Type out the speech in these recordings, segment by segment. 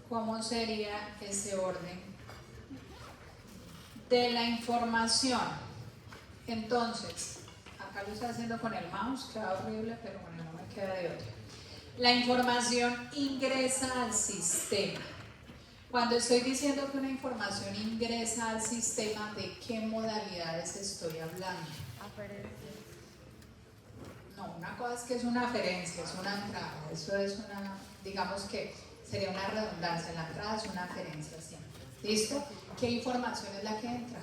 ¿cómo sería ese orden de la información? Entonces, acá lo estoy haciendo con el mouse, queda horrible, pero bueno, no me queda de otra. La información ingresa al sistema. Cuando estoy diciendo que una información ingresa al sistema, ¿de qué modalidades estoy hablando? No, una cosa es que es una aferencia, es una entrada, eso es una, digamos que sería una redundancia, la entrada es una aferencia siempre. ¿Listo? ¿Qué información es la que entra?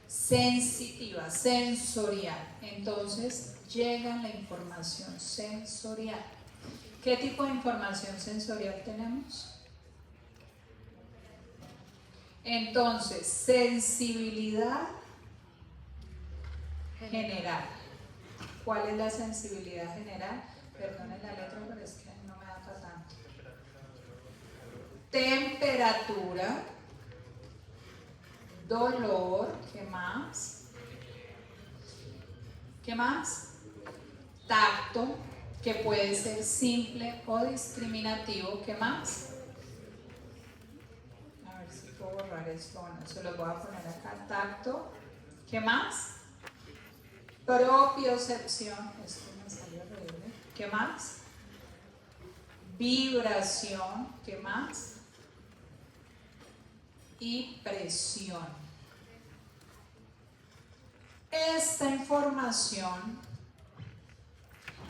Sensitiva, sensorial. Entonces llega la información sensorial. ¿Qué tipo de información sensorial tenemos? Entonces, sensibilidad general. ¿Cuál es la sensibilidad general? Perdonen la letra, pero es que no me da para tanto. Temperatura, dolor, ¿qué más? ¿Qué más? Tacto, que puede ser simple o discriminativo, ¿qué más? A ver si puedo borrar esto, bueno, se lo voy a poner acá, tacto, ¿qué más? Propiocepción, esto me salió horrible, ¿qué más? Vibración, ¿qué más? Y presión. Esta información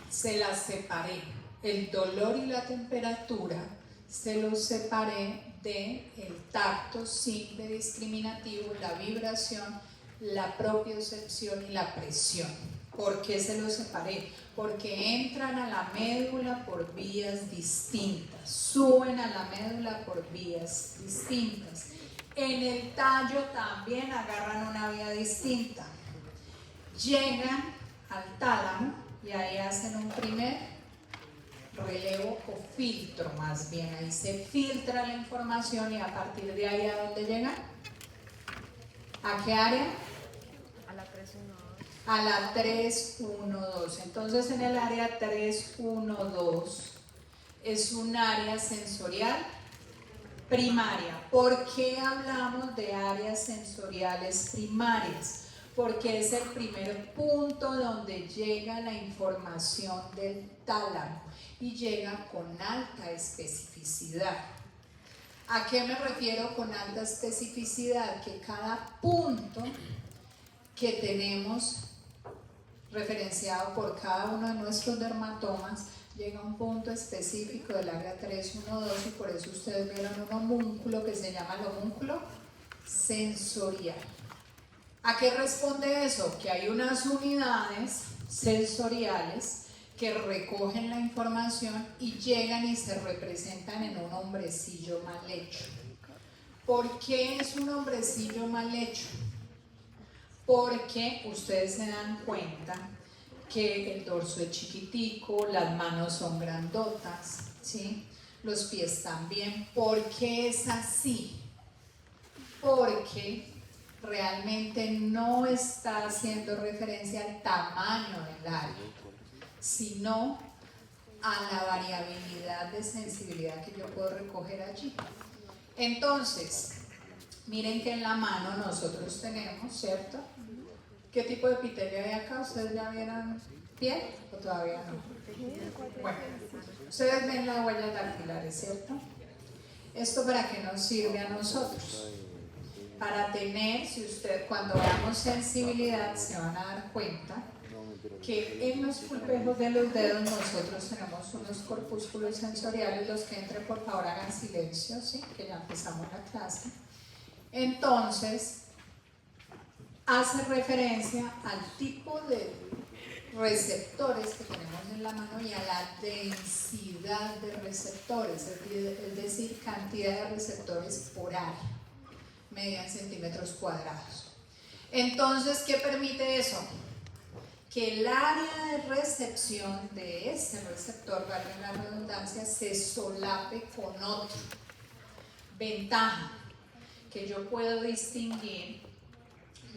se la separé, el dolor y la temperatura se los separé del tacto simple discriminativo, la vibración, la propiocepción y la presión. ¿Por qué se los separé? Porque entran a la médula por vías distintas, suben a la médula por vías distintas. En el tallo también agarran una vía distinta. Llegan al tálamo y ahí hacen un primer relevo o filtro, más bien, ahí se filtra la información y a partir de ahí, ¿a dónde llegan? ¿A qué área? A la 312. A la 312. Entonces en el área 312 es un área sensorial primaria. ¿Por qué hablamos de áreas sensoriales primarias? Porque es el primer punto donde llega la información del tálamo y llega con alta especificidad. ¿A qué me refiero con alta especificidad? Que cada punto que tenemos referenciado por cada uno de nuestros dermatomas llega a un punto específico del área 312 y por eso ustedes vieron un homúnculo que se llama el homúnculo sensorial. ¿A qué responde eso? Que hay unas unidades sensoriales que recogen la información y llegan y se representan en un hombrecillo mal hecho. ¿Por qué es un hombrecillo mal hecho? Porque ustedes se dan cuenta que el dorso es chiquitico, las manos son grandotas, ¿sí? Los pies también. ¿Por qué es así? Porque realmente no está haciendo referencia al tamaño del área, sino a la variabilidad de sensibilidad que yo puedo recoger allí. Entonces, miren que en la mano nosotros tenemos, ¿cierto? ¿Qué tipo de epitelio hay acá? ¿Ustedes ya vieron piel o todavía no? Bueno, ustedes ven las huellas dactilares, ¿cierto? ¿Esto para qué nos sirve a nosotros? Para tener, si usted cuando veamos sensibilidad se van a dar cuenta que en los pulpejos de los dedos nosotros tenemos unos corpúsculos sensoriales. Los que entren por favor hagan silencio, ¿sí? Que ya empezamos la clase. Entonces, hace referencia al tipo de receptores que tenemos en la mano y a la densidad de receptores, es decir, cantidad de receptores por área, media en centímetros cuadrados. Entonces, ¿qué permite eso? Que el área de recepción de ese receptor, valga la redundancia, se solape con otro. Ventaja, que yo puedo distinguir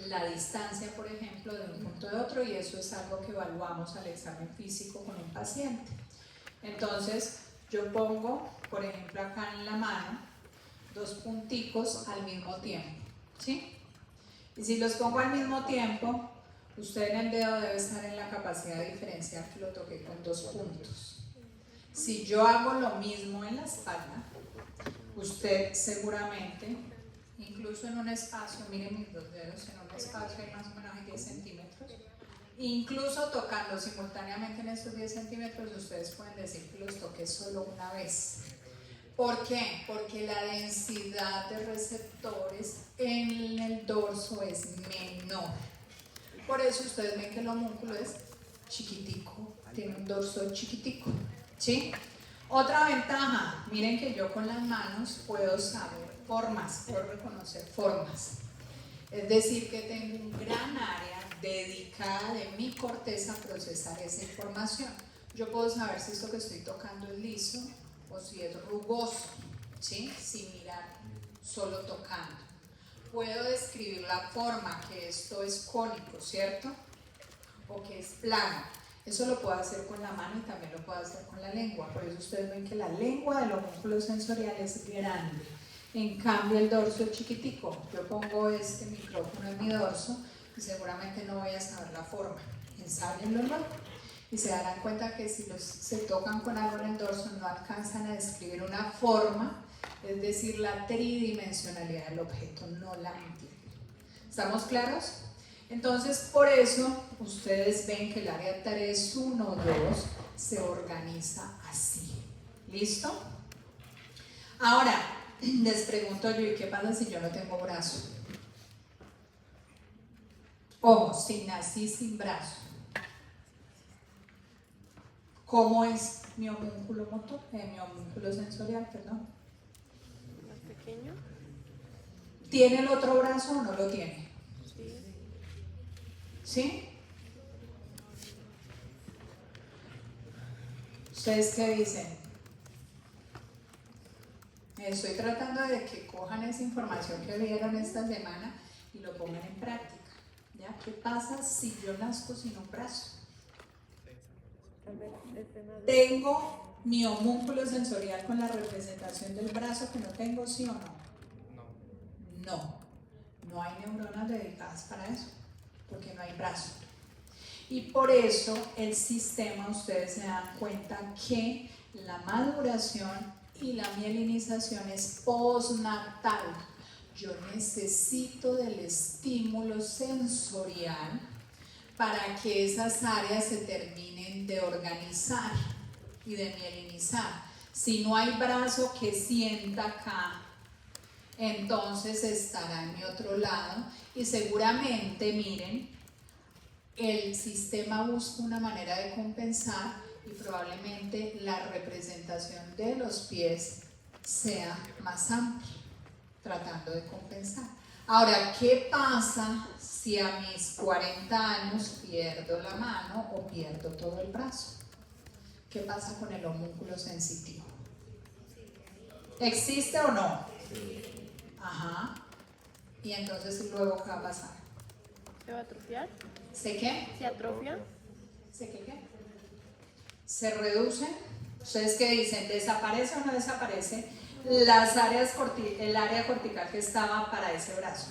la distancia, por ejemplo, de un punto de otro, y eso es algo que evaluamos al examen físico con un paciente. Entonces, yo pongo, por ejemplo, acá en la mano, 2 punticos al mismo tiempo, ¿sí? Y si los pongo al mismo tiempo, usted en el dedo debe estar en la capacidad de diferenciar que lo toqué con 2 puntos. Si yo hago lo mismo en la espalda, usted seguramente, incluso en un espacio, miren mis 2 dedos, en un espacio hay más o menos de 10 centímetros, incluso tocando simultáneamente en estos 10 centímetros, ustedes pueden decir que los toqué solo una vez. ¿Por qué? Porque la densidad de receptores en el dorso es menor. Por eso ustedes ven que el homúnculo es chiquitico, tiene un dorso chiquitico, ¿sí? Otra ventaja, miren que yo con las manos puedo saber formas, puedo reconocer formas. Es decir, que tengo un gran área dedicada de mi corteza a procesar esa información. Yo puedo saber si esto que estoy tocando es liso o si es rugoso, ¿sí? Sin mirar, solo tocando. Puedo describir la forma, que esto es cónico, ¿cierto? O que es plano. Eso lo puedo hacer con la mano y también lo puedo hacer con la lengua. Por eso ustedes ven que la lengua del homúnculo sensorial es grande. En cambio el dorso es chiquitico. Yo pongo este micrófono en mi dorso y seguramente no voy a saber la forma. Ensáyenlo, ¿no? Y se darán cuenta que si se tocan con algo en el dorso no alcanzan a describir una forma, es decir, la tridimensionalidad del objeto, no la entienden. ¿Estamos claros? Entonces, por eso ustedes ven que el área 3, 1, 2 se organiza así. ¿Listo? Ahora, les pregunto yo, ¿y qué pasa si yo no tengo brazo? Ojo, si nací sin brazo, ¿cómo es mi homúnculo motor? Mi homúnculo sensorial, perdón. ¿Más pequeño? ¿Tiene el otro brazo o no lo tiene? Sí. ¿Sí? ¿Ustedes qué dicen? Estoy tratando de que cojan esa información que vieron esta semana y lo pongan en práctica. ¿Ya? ¿Qué pasa si yo nazco sin un brazo? ¿Tengo mi homúnculo sensorial con la representación del brazo que no tengo, sí o no? No. No hay neuronas dedicadas para eso, porque no hay brazo. Y por eso el sistema, ustedes se dan cuenta que la maduración y la mielinización es postnatal. Yo necesito del estímulo sensorial para que esas áreas se terminen de organizar y de mielinizar. Si no hay brazo que sienta acá, entonces estará en mi otro lado y seguramente, miren, el sistema busca una manera de compensar y probablemente la representación de los pies sea más amplia, tratando de compensar. Ahora, ¿qué pasa si a mis 40 años pierdo la mano o pierdo todo el brazo? ¿Qué pasa con el homúnculo sensitivo? ¿Existe o no? Ajá. Y entonces luego, ¿qué va a pasar? ¿Se va a atrofiar? ¿Se qué? ¿Se atrofia? ¿Se qué? ¿Se reduce? ¿Ustedes qué dicen? ¿Desaparece o no desaparece las áreas el área cortical que estaba para ese brazo?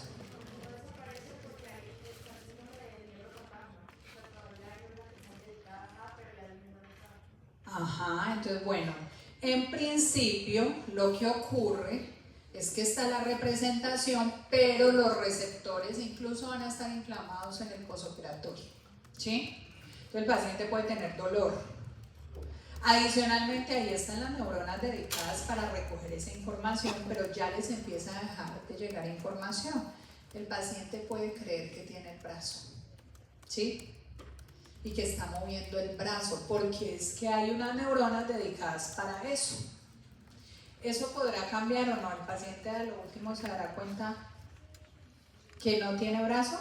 Ajá, entonces bueno, en principio lo que ocurre es que está la representación, pero los receptores incluso van a estar inflamados en el posoperatorio, ¿sí? Entonces el paciente puede tener dolor. Adicionalmente ahí están las neuronas dedicadas para recoger esa información, pero ya les empieza a dejar de llegar información. El paciente puede creer que tiene el brazo, ¿sí? Y que está moviendo el brazo, porque es que hay unas neuronas dedicadas para eso. ¿Eso podrá cambiar o no? El paciente a lo último se dará cuenta que no tiene brazo.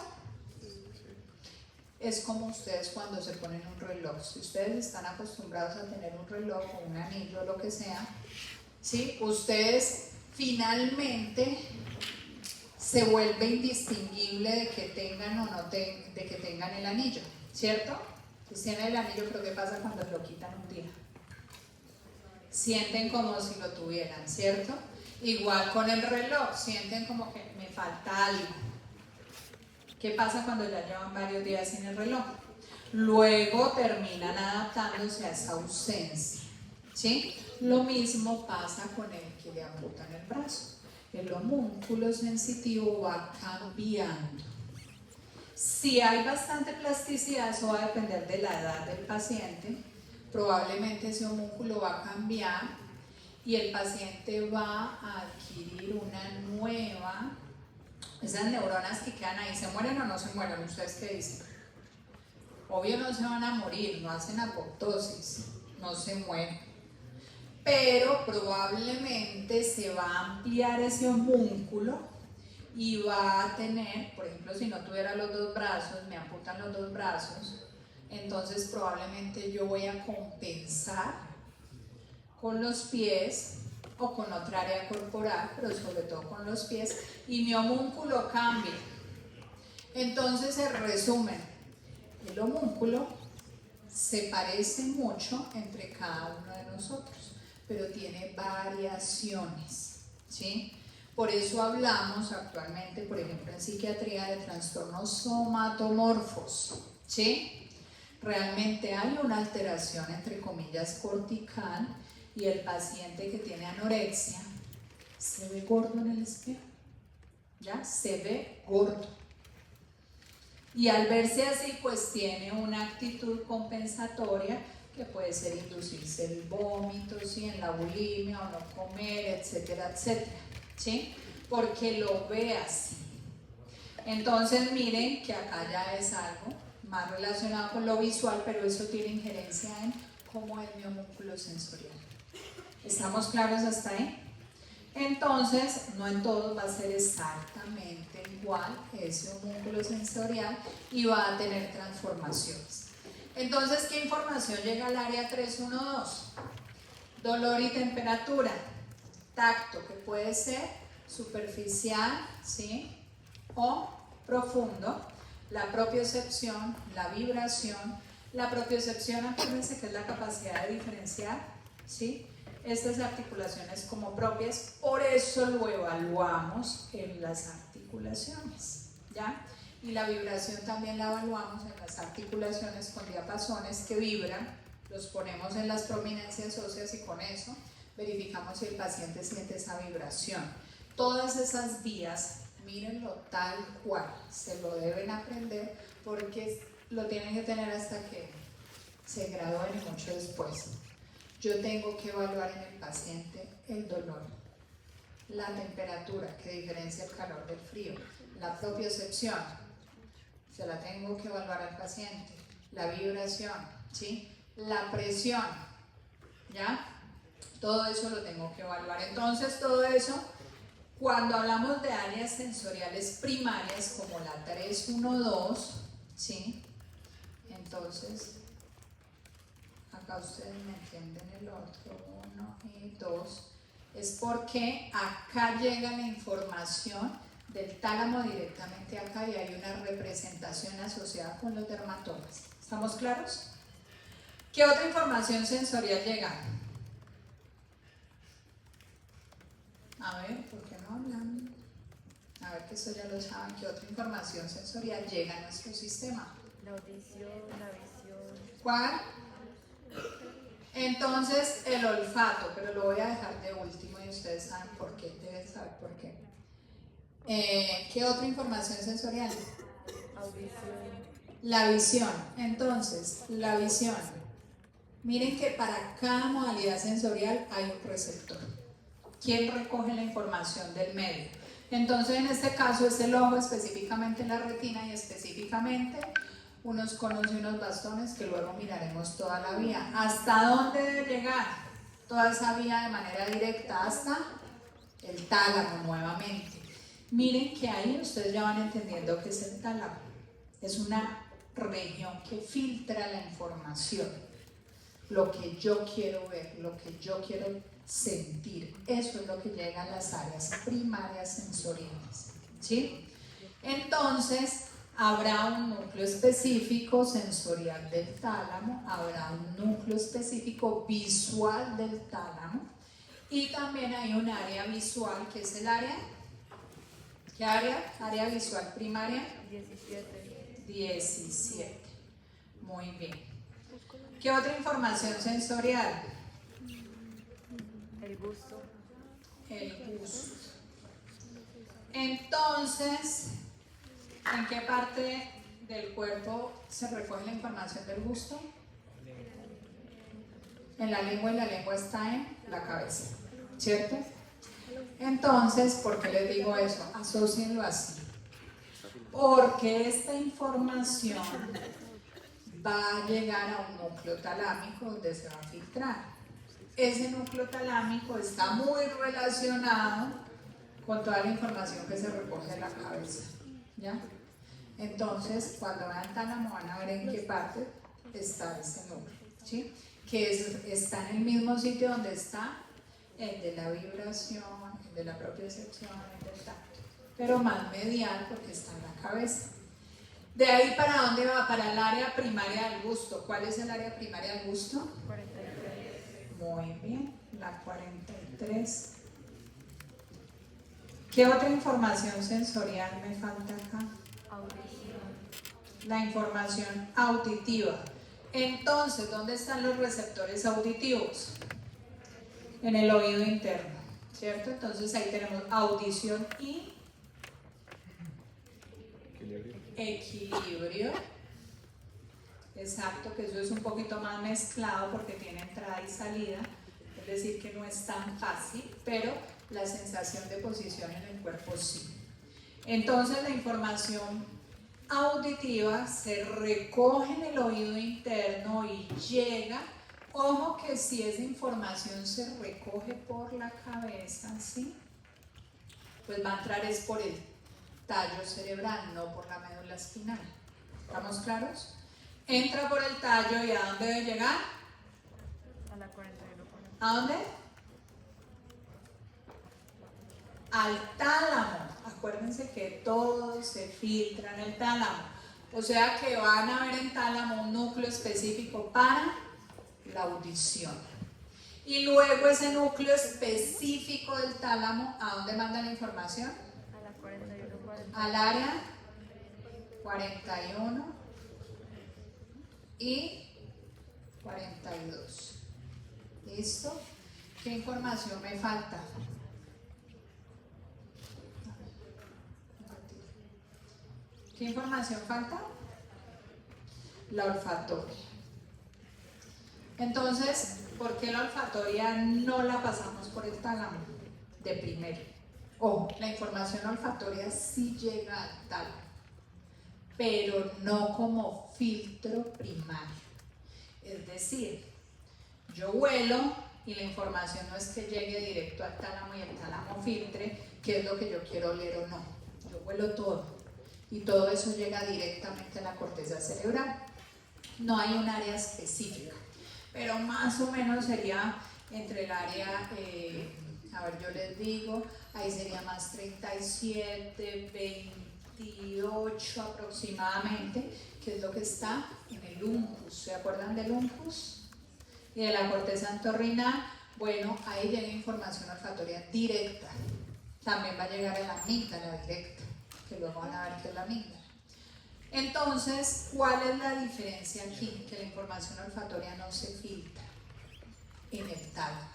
Es como ustedes cuando se ponen un reloj. Si ustedes están acostumbrados a tener un reloj o un anillo o lo que sea, ¿sí? Ustedes finalmente se vuelve indistinguible de que tengan o no de que tengan el anillo, ¿cierto? Si tienen el anillo, pero ¿qué pasa cuando lo quitan un día? Sienten como si lo tuvieran, ¿cierto? Igual con el reloj, sienten como que me falta algo. ¿Qué pasa cuando ya llevan varios días sin el reloj? Luego terminan adaptándose a esa ausencia, ¿sí? Lo mismo pasa con el que le amputan el brazo. El homúnculo sensitivo va cambiando. Si hay bastante plasticidad, eso va a depender de la edad del paciente. Probablemente ese homúnculo va a cambiar y el paciente va a adquirir una nueva. Esas neuronas que quedan ahí, ¿se mueren o no se mueren? ¿Ustedes qué dicen? Obvio no se van a morir, no hacen apoptosis, no se mueren. Pero probablemente se va a ampliar ese homúnculo y va a tener, por ejemplo, si no tuviera los dos brazos, me amputan los dos brazos, entonces probablemente yo voy a compensar con los pies o con otra área corporal, pero sobre todo con los pies, y mi homúnculo cambia. Entonces, en resumen, el homúnculo se parece mucho entre cada uno de nosotros, pero tiene variaciones, ¿sí? Por eso hablamos actualmente, por ejemplo, en psiquiatría de trastornos somatomorfos, ¿sí? Realmente hay una alteración, entre comillas, cortical, y el paciente que tiene anorexia se ve gordo en el espejo, ¿ya? Se ve gordo. Y al verse así, pues tiene una actitud compensatoria que puede ser inducirse el vómito, ¿sí? En la bulimia o no comer, etcétera, etcétera, ¿sí? Porque lo ve así. Entonces miren que acá ya es algo más relacionado con lo visual, pero eso tiene injerencia en cómo es mi homúnculo sensorial. ¿Estamos claros hasta ahí? Entonces, no en todos va a ser exactamente igual ese homúnculo sensorial y va a tener transformaciones. Entonces, ¿qué información llega al área 312? Dolor y temperatura, tacto, que puede ser superficial, ¿sí? O profundo, la propiocepción, la vibración. La propiocepción, acuérdense que es la capacidad de diferenciar, ¿sí? Estas articulaciones como propias, por eso lo evaluamos en las articulaciones, ¿ya? Y la vibración también la evaluamos en las articulaciones con diapasones que vibran, los ponemos en las prominencias óseas y con eso verificamos si el paciente siente esa vibración. Todas esas vías, mírenlo tal cual, se lo deben aprender porque lo tienen que tener hasta que se gradúen y mucho después. Yo tengo que evaluar en el paciente el dolor, la temperatura, que diferencia el calor del frío, la propiocepción, se la tengo que evaluar al paciente, la vibración, ¿sí? La presión, ¿ya? Todo eso lo tengo que evaluar. Entonces, todo eso, cuando hablamos de áreas sensoriales primarias, como la 312, ¿sí? Entonces, acá ustedes me entienden el otro, 1 y 2, es porque acá llega la información del tálamo directamente acá y hay una representación asociada con los dermatomas. ¿Estamos claros? ¿Qué otra información sensorial llega? A ver, ¿por qué no hablan? A ver, que eso ya lo saben. ¿Qué otra información sensorial llega a nuestro sistema? La audición, la visión. ¿Cuál? Entonces, el olfato, pero lo voy a dejar de último y ustedes saben por qué, deben saber por qué. ¿Qué otra información sensorial? Audición. La visión. Entonces, la visión. Miren que para cada modalidad sensorial hay un receptor. ¿Quién recoge la información del medio? Entonces, en este caso es el ojo, específicamente la retina y específicamente unos conos y unos bastones que luego miraremos toda la vía. ¿Hasta dónde debe llegar toda esa vía de manera directa? Hasta el tálamo nuevamente. Miren que ahí ustedes ya van entendiendo qué es el tálamo. Es una región que filtra la información. Lo que yo quiero ver, lo que yo quiero sentir, eso es lo que llega a las áreas primarias sensoriales, ¿sí? Entonces, Habrá un núcleo específico sensorial del tálamo, habrá un núcleo específico visual del tálamo y también hay un área visual, que es el área, ¿qué área? Área visual primaria. 17. Muy bien. ¿Qué otra información sensorial? El gusto. El gusto. Entonces, ¿en qué parte del cuerpo se recoge la información del gusto? En la lengua, y la lengua está en la cabeza, ¿cierto? Entonces, ¿por qué les digo eso? Asócienlo así. Porque esta información va a llegar a un núcleo talámico donde se va a filtrar. Ese núcleo talámico está muy relacionado con toda la información que se recoge de la cabeza, ¿ya? Entonces, cuando vean tálamo van a ver en qué parte está ese núcleo, ¿sí? Está en el mismo sitio donde está el de la vibración, el de la propiocepción, el del tacto, pero más medial porque está en la cabeza. ¿De ahí para dónde va? Para el área primaria del gusto. ¿Cuál es el área primaria del gusto? 43. Muy bien, la 43. ¿Qué otra información sensorial me falta acá? Audición. La información auditiva. Entonces, ¿dónde están los receptores auditivos? En el oído interno, ¿cierto? Entonces ahí tenemos audición y equilibrio. Exacto, que eso es un poquito más mezclado porque tiene entrada y salida, es decir, que no es tan fácil, pero la sensación de posición en el cuerpo sí. Entonces la información auditiva se recoge en el oído interno y llega. Ojo que si esa información se recoge por la cabeza, ¿sí? Pues va a entrar es por el tallo cerebral, no por la médula espinal. ¿Estamos claros? Entra por el tallo y ¿a dónde debe llegar? A la 41. ¿A dónde? Al tálamo. Acuérdense que todo se filtra en el tálamo. O sea que van a ver en tálamo un núcleo específico para la audición. Y luego ese núcleo específico del tálamo, ¿a dónde manda la información? A la 41. Al área 41 y 42. ¿Listo? ¿Qué información me falta? ¿Qué información falta? La olfatoria. Entonces, ¿por qué la olfatoria no la pasamos por el tálamo de primero? Ojo, la información olfatoria sí llega al tálamo, pero no como filtro primario. Es decir, yo huelo y la información no es que llegue directo al tálamo y el tálamo filtre qué es lo que yo quiero oler o no. Yo huelo todo y todo eso llega directamente a la corteza cerebral. No hay un área específica, pero más o menos sería entre el área, a ver, yo les digo, ahí sería más 37, 28 aproximadamente, que es lo que está en el uncus. ¿Se acuerdan del uncus? Y de la corteza entorrinal. Bueno, ahí llega información olfatoria directa. También va a llegar a la amígdala directa, que luego van a ver que es la amígdala. Entonces, ¿cuál es la diferencia aquí? Que la información olfatoria no se filtra en el tálamo,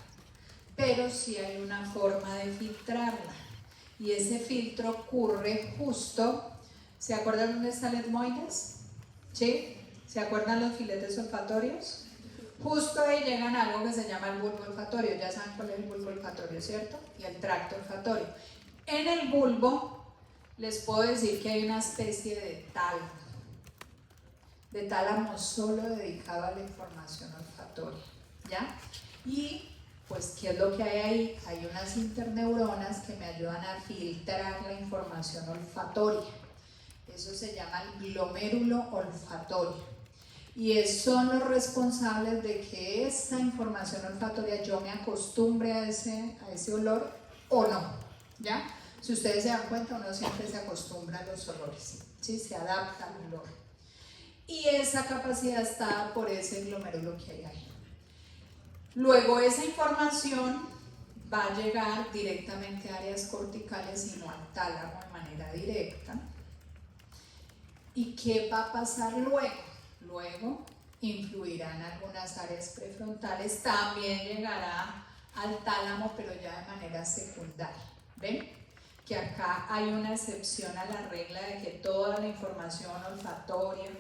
pero sí hay una forma de filtrarla, y ese filtro ocurre justo, ¿se acuerdan dónde está el etmoides? ¿Sí? ¿Se acuerdan los filetes olfatorios? Justo ahí llegan a algo que se llama el bulbo olfatorio. Ya saben cuál es el bulbo olfatorio, ¿cierto? Y el tracto olfatorio. En el bulbo les puedo decir que hay una especie de tálamo solo dedicado a la información olfatoria, ¿ya? Y pues, ¿qué es lo que hay ahí? Hay unas interneuronas que me ayudan a filtrar la información olfatoria. Eso se llama el glomérulo olfatorio. Y son los responsables de que esa información olfatoria yo me acostumbre a ese olor o no, ¿ya? Si ustedes se dan cuenta, uno siempre se acostumbra a los olores. ¿sí? Se adapta al olor. Y esa capacidad está dada por ese glomérulo que hay ahí. Luego esa información va a llegar directamente a áreas corticales y no al tálamo de manera directa. ¿Y qué va a pasar luego? Luego influirá en algunas áreas prefrontales, también llegará al tálamo, pero ya de manera secundaria. ¿Ven? Que acá hay una excepción a la regla de que toda la información olfatoria,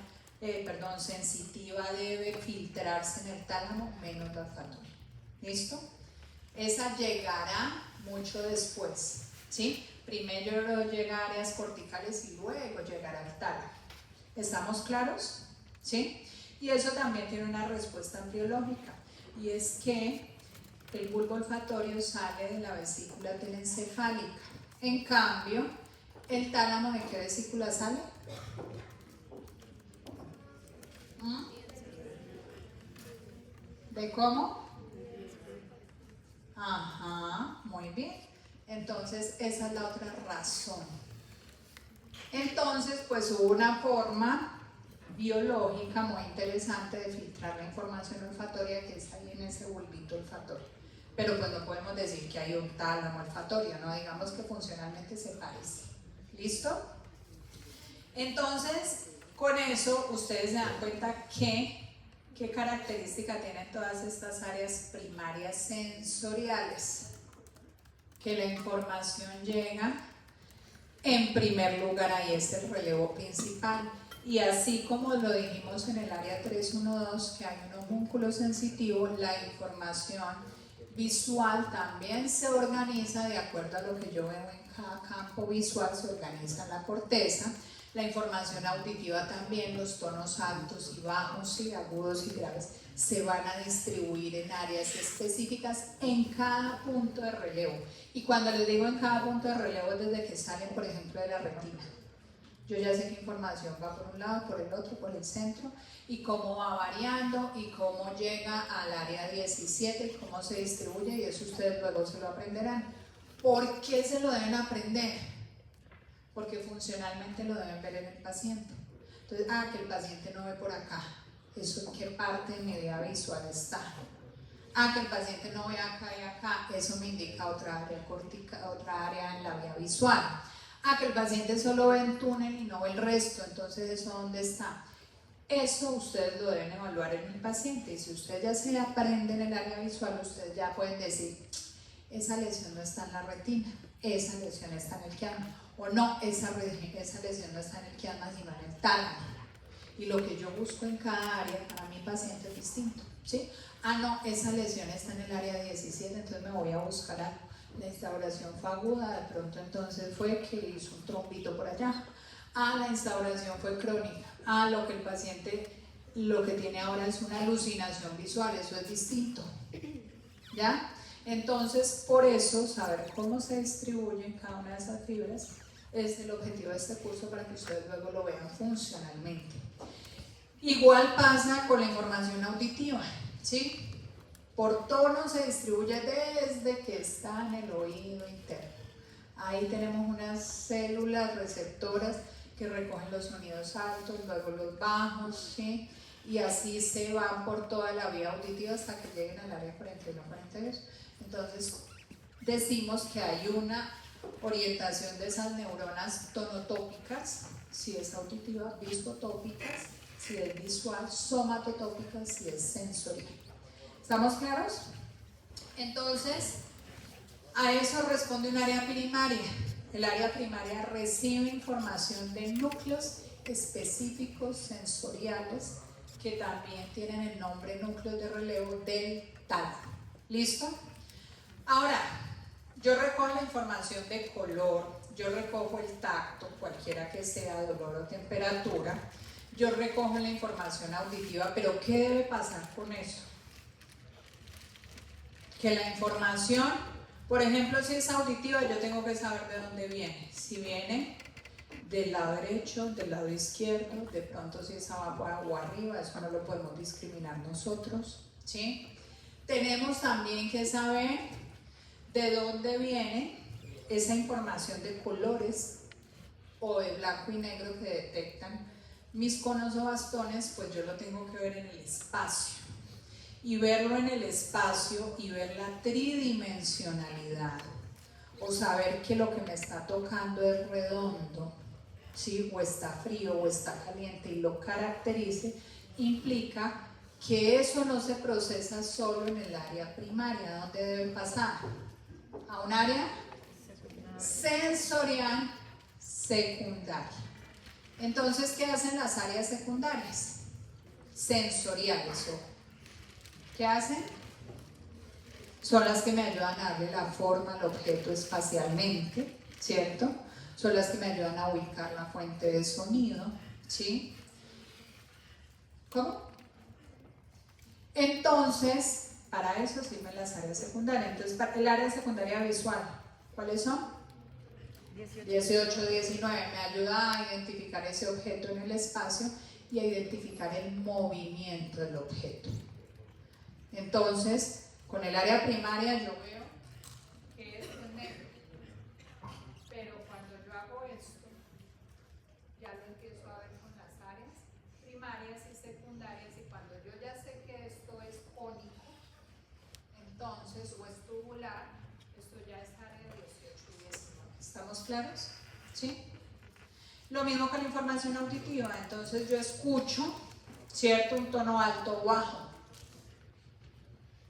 sensitiva debe filtrarse en el tálamo, menos la olfatoria. ¿Listo? Esa llegará mucho después, ¿sí? Primero llega a áreas corticales y luego llegará al tálamo. ¿Estamos claros? ¿Sí? Y eso también tiene una respuesta embriológica, y es que el bulbo olfatorio sale de la vesícula telencefálica. En cambio, ¿el tálamo de qué vesícula sale? ¿De cómo? Ajá, muy bien. Entonces, esa es la otra razón. Entonces, pues hubo una forma biológica muy interesante de filtrar la información olfatoria que está ahí en ese bulbito olfatorio. Pero pues no podemos decir que hay un tálamo olfatorio, no digamos que funcionalmente se parece. ¿Listo? Entonces, con eso ustedes se dan cuenta que qué característica tienen todas estas áreas primarias sensoriales. Que la información llega en primer lugar, ahí es el relevo principal. Y así como lo dijimos en el área 312, que hay un homúnculo sensitivo, la información visual también se organiza de acuerdo a lo que yo veo en cada campo visual, se organiza en la corteza. La información auditiva también, los tonos altos y bajos y agudos y graves se van a distribuir en áreas específicas en cada punto de relevo. Y cuando les digo en cada punto de relevo es desde que salen, por ejemplo, de la retina. Yo ya sé qué información va por un lado, por el otro, por el centro, y cómo va variando y cómo llega al área 17 y cómo se distribuye, y eso ustedes luego se lo aprenderán. ¿Por qué se lo deben aprender? Porque funcionalmente lo deben ver en el paciente. Entonces, que el paciente no ve por acá. ¿Eso en qué parte de mi vida visual está? Que el paciente no ve acá y acá. Eso me indica otra área cortica, otra área en la vía visual. Que el paciente solo ve el túnel y no ve el resto. Entonces, ¿eso dónde está? Eso ustedes lo deben evaluar en el paciente. Y si ustedes ya se aprenden el área visual, ustedes ya pueden decir, esa lesión no está en la retina, esa lesión está en el quiasma. O no, esa lesión no está en el quiasma, sino en el tálamo. Y lo que yo busco en cada área para mi paciente es distinto, ¿sí? No, esa lesión está en el área 17, entonces me voy a buscar algo. La instauración fue aguda, de pronto entonces fue que hizo un trombito por allá. La instauración fue crónica. Lo que el paciente, lo que tiene ahora es una alucinación visual, eso es distinto, ¿ya? Entonces, por eso, saber cómo se distribuyen cada una de esas fibras es el objetivo de este curso, para que ustedes luego lo vean funcionalmente. Igual pasa con la información auditiva, ¿sí? Por tono se distribuye desde que está en el oído interno. Ahí tenemos unas células receptoras que recogen los sonidos altos, luego los bajos, ¿sí? Y así se van por toda la vía auditiva hasta que lleguen al área 41-42. Entonces, decimos que hay una orientación de esas neuronas tonotópicas, si es auditiva, viscotópicas, si es visual, somatotópicas, si es sensorial. ¿Estamos claros? Entonces, a eso responde un área primaria. El área primaria recibe información de núcleos específicos sensoriales que también tienen el nombre núcleos de relevo del tálamo. ¿Listo? Ahora, yo recojo la información de color, yo recojo el tacto, cualquiera que sea, dolor o temperatura, yo recojo la información auditiva, pero ¿qué debe pasar con eso? Que la información, por ejemplo, si es auditiva, yo tengo que saber de dónde viene. Si viene del lado derecho, del lado izquierdo, de pronto si es abajo o arriba, eso no lo podemos discriminar nosotros, ¿sí? Tenemos también que saber de dónde viene esa información de colores, o de blanco y negro que detectan mis conos o bastones, pues yo lo tengo que ver en el espacio. Y verlo en el espacio y ver la tridimensionalidad, o saber que lo que me está tocando es redondo, ¿sí? O está frío o está caliente y lo caracterice, implica que eso no se procesa solo en el área primaria. ¿Dónde debe pasar? A un área sensorial secundaria. Entonces, ¿qué hacen las áreas secundarias? Sensoriales. ¿Qué hacen? Son las que me ayudan a darle la forma al objeto espacialmente, ¿cierto? Son las que me ayudan a ubicar la fuente de sonido, ¿sí? ¿Cómo? Entonces, para eso sirven las áreas secundarias. Entonces, para el área secundaria visual, ¿cuáles son? 18, 19, me ayuda a identificar ese objeto en el espacio y a identificar el movimiento del objeto. Entonces, con el área primaria yo veo que esto es negro, pero cuando yo hago esto, ya lo empiezo a ver con las áreas primarias y secundarias, y cuando yo ya sé que esto es cónico, entonces, o es tubular, esto ya es área 18 y 19. ¿Estamos claros? ¿Sí? Lo mismo con la información auditiva. Entonces yo escucho, ¿cierto? Un tono alto o bajo,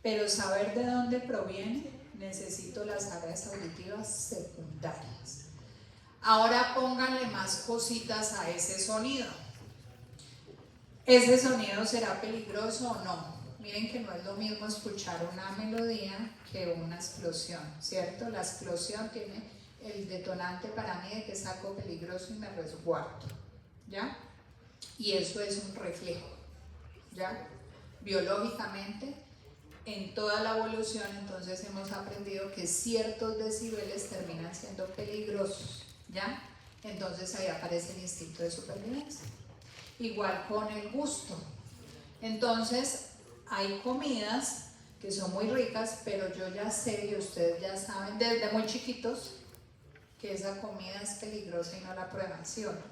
pero saber de dónde proviene, necesito las áreas auditivas secundarias. Ahora pónganle más cositas a ese sonido. ¿Ese sonido será peligroso o no? Miren que no es lo mismo escuchar una melodía que una explosión, ¿cierto? La explosión tiene el detonante para mí de que es algo peligroso y me resguardo, ¿ya? Y eso es un reflejo, ¿ya? Biológicamente, en toda la evolución, entonces hemos aprendido que ciertos decibeles terminan siendo peligrosos, ¿ya? Entonces ahí aparece el instinto de supervivencia. Igual con el gusto. Entonces, hay comidas que son muy ricas, pero yo ya sé y ustedes ya saben desde muy chiquitos que esa comida es peligrosa y no la prueban, ¿sí o no?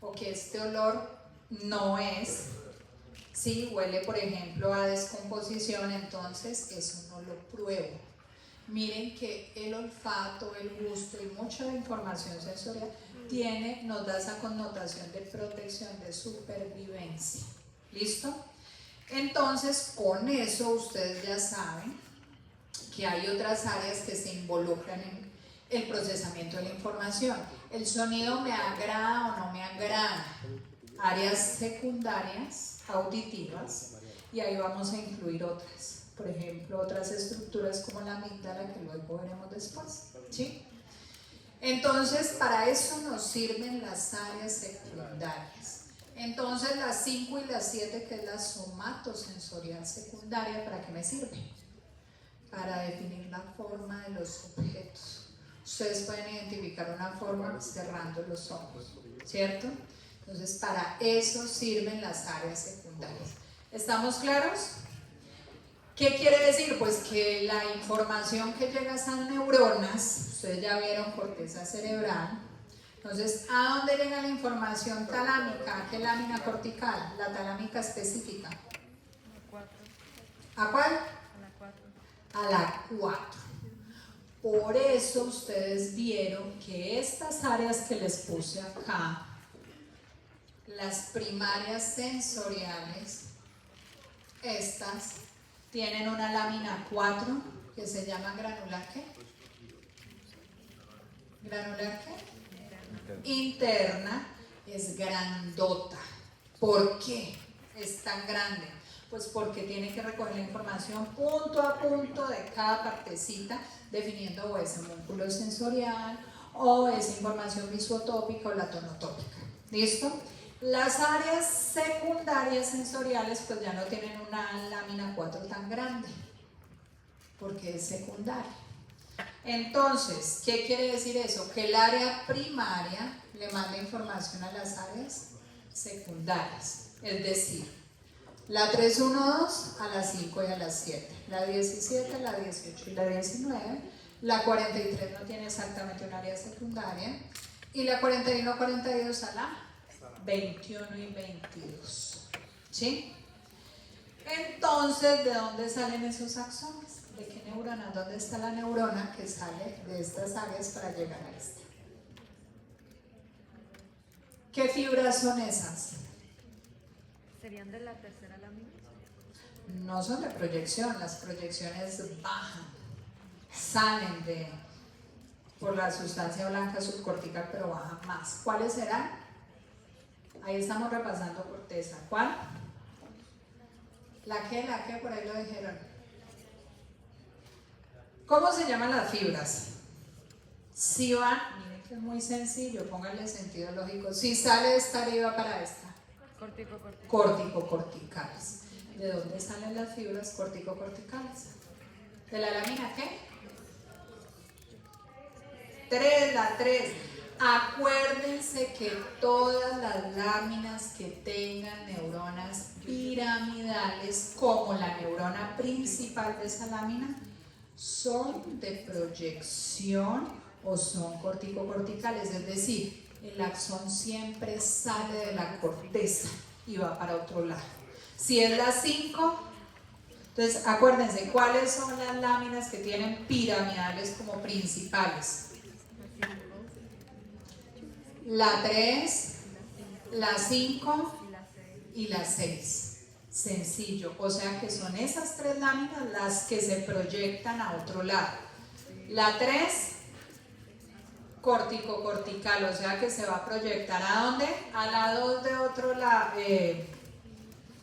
O que este olor no es, sí, huele por ejemplo a descomposición, entonces eso no lo pruebo. Miren que el olfato, el gusto y mucha información sensorial nos da esa connotación de protección, de supervivencia. ¿Listo? Entonces, con eso ustedes ya saben que hay otras áreas que se involucran en el procesamiento de la información. El sonido me agrada o no me agrada. Áreas secundarias, auditivas, y ahí vamos a incluir otras. Por ejemplo, otras estructuras como la amígdala, que luego veremos después, ¿sí? Entonces, para eso nos sirven las áreas secundarias. Entonces, las 5 y las 7, que es la somatosensorial secundaria, ¿para qué me sirve? Para definir la forma de los objetos. Ustedes pueden identificar una forma cerrando los ojos, ¿cierto? Entonces, para eso sirven las áreas secundarias. ¿Estamos claros? ¿Qué quiere decir? Pues que la información que llega a esas neuronas, ustedes ya vieron corteza cerebral, entonces, ¿a dónde llega la información talámica? ¿A qué lámina cortical? La talámica específica. ¿A cuál? A la 4. Por eso ustedes vieron que estas áreas que les puse acá, las primarias sensoriales, estas tienen una lámina 4 que se llama granular ¿qué? ¿Granular qué? Interna, es grandota. ¿Por qué es tan grande? Pues porque tiene que recoger la información punto a punto de cada partecita, definiendo o ese músculo sensorial o esa información visotópica o la tonotópica. ¿Listo? Las áreas secundarias sensoriales pues ya no tienen una lámina 4 tan grande, porque es secundaria. Entonces, ¿qué quiere decir eso? Que el área primaria le manda información a las áreas secundarias, es decir, la 312 a la 5 y a la 7, la 17, la 18 y la 19, la 43 no tiene exactamente un área secundaria, Y la 41, 42 a la 21 y 22. ¿Sí? Entonces, ¿de dónde salen esos axones? ¿De qué neurona? ¿Dónde está la neurona que sale de estas áreas para llegar a esta? ¿Qué fibras son esas? ¿Serían de la tercera lámina? No son de proyección, las proyecciones bajan, salen por la sustancia blanca subcortical, pero bajan más. ¿Cuáles serán? Ahí estamos repasando corteza. ¿Cuál? ¿La qué? Por ahí lo dijeron. ¿Cómo se llaman las fibras? Si van, miren que es muy sencillo, pónganle sentido lógico. Si sale de esta arriba para esta. Córtico-corticales. ¿De dónde salen las fibras córtico-corticales? ¿De la lámina qué? 3, la 3. Acuérdense que todas las láminas que tengan neuronas piramidales, como la neurona principal de esa lámina, son de proyección o son córtico-corticales, es decir, el axón siempre sale de la corteza y va para otro lado. Si es la 5, entonces acuérdense, ¿cuáles son las láminas que tienen piramidales como principales? La 3, la 5 y la 6. Sencillo, o sea que son esas 3 láminas las que se proyectan a otro lado. La 3, córtico-cortical, o sea que se va a proyectar ¿a dónde? A la 2 de otro lado.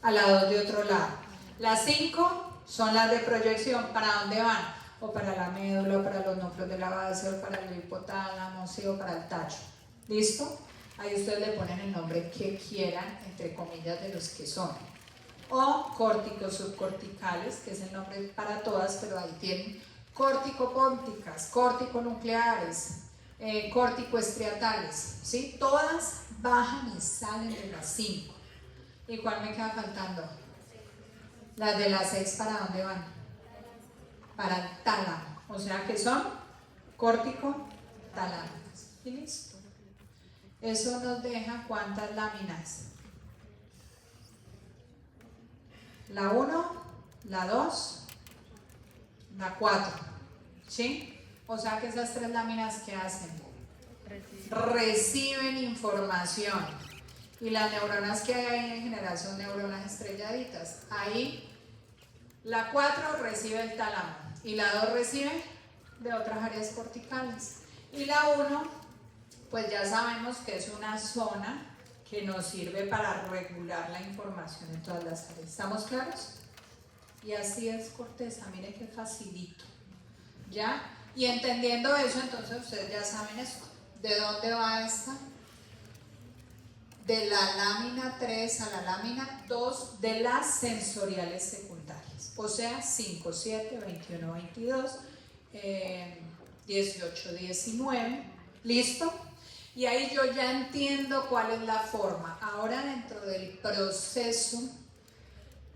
A la 2 de otro lado. Las 5 son las de proyección. ¿Para dónde van? O para la médula, o para los núcleos de la base, o para el hipotálamo, sí, o para el tacho. ¿Listo? Ahí ustedes le ponen el nombre que quieran, entre comillas, de los que son. O córticos subcorticales, que es el nombre para todas, pero ahí tienen córtico-pónticas, córtico-nucleares, córtico-estriatales, ¿sí? Todas bajan y salen de las 5. ¿Y cuál me queda faltando? Las de las 6, ¿para dónde van? Para el tálamo, o sea que son córtico-talámicas. ¿Y listo? Eso nos deja ¿cuántas láminas? La 1, la 2, la 4, ¿sí? O sea que esas 3 láminas, ¿qué hacen? Reciben información. Y las neuronas que hay ahí en general son neuronas estrelladitas. Ahí la 4 recibe el tálamo y la 2 recibe de otras áreas corticales. Y la 1, pues ya sabemos que es una zona que nos sirve para regular la información en todas las áreas. ¿Estamos claros? Y así es corteza, mire qué facilito. ¿Ya? Y entendiendo eso, entonces ustedes ya saben esto. ¿De dónde va esta? De la lámina 3 a la lámina 2 de las sensoriales secundarias. O sea, 5, 7, 21, 22, 18, 19. ¿Listo? Y ahí yo ya entiendo cuál es la forma. Ahora, dentro del proceso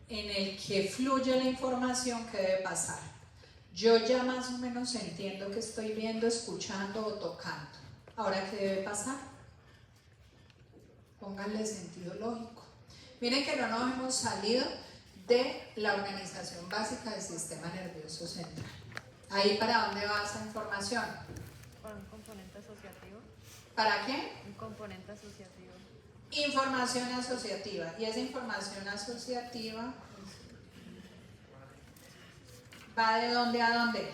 en el que fluye la información, ¿qué debe pasar? Yo ya más o menos entiendo que estoy viendo, escuchando o tocando. Ahora, ¿qué debe pasar? Pónganle sentido lógico. Miren que no nos hemos salido de la organización básica del sistema nervioso central. ¿Ahí para dónde va esa información? ¿Para un componente asociativo? ¿Para qué? Un componente asociativo. Información asociativa. Y esa información asociativa va ¿de dónde a dónde?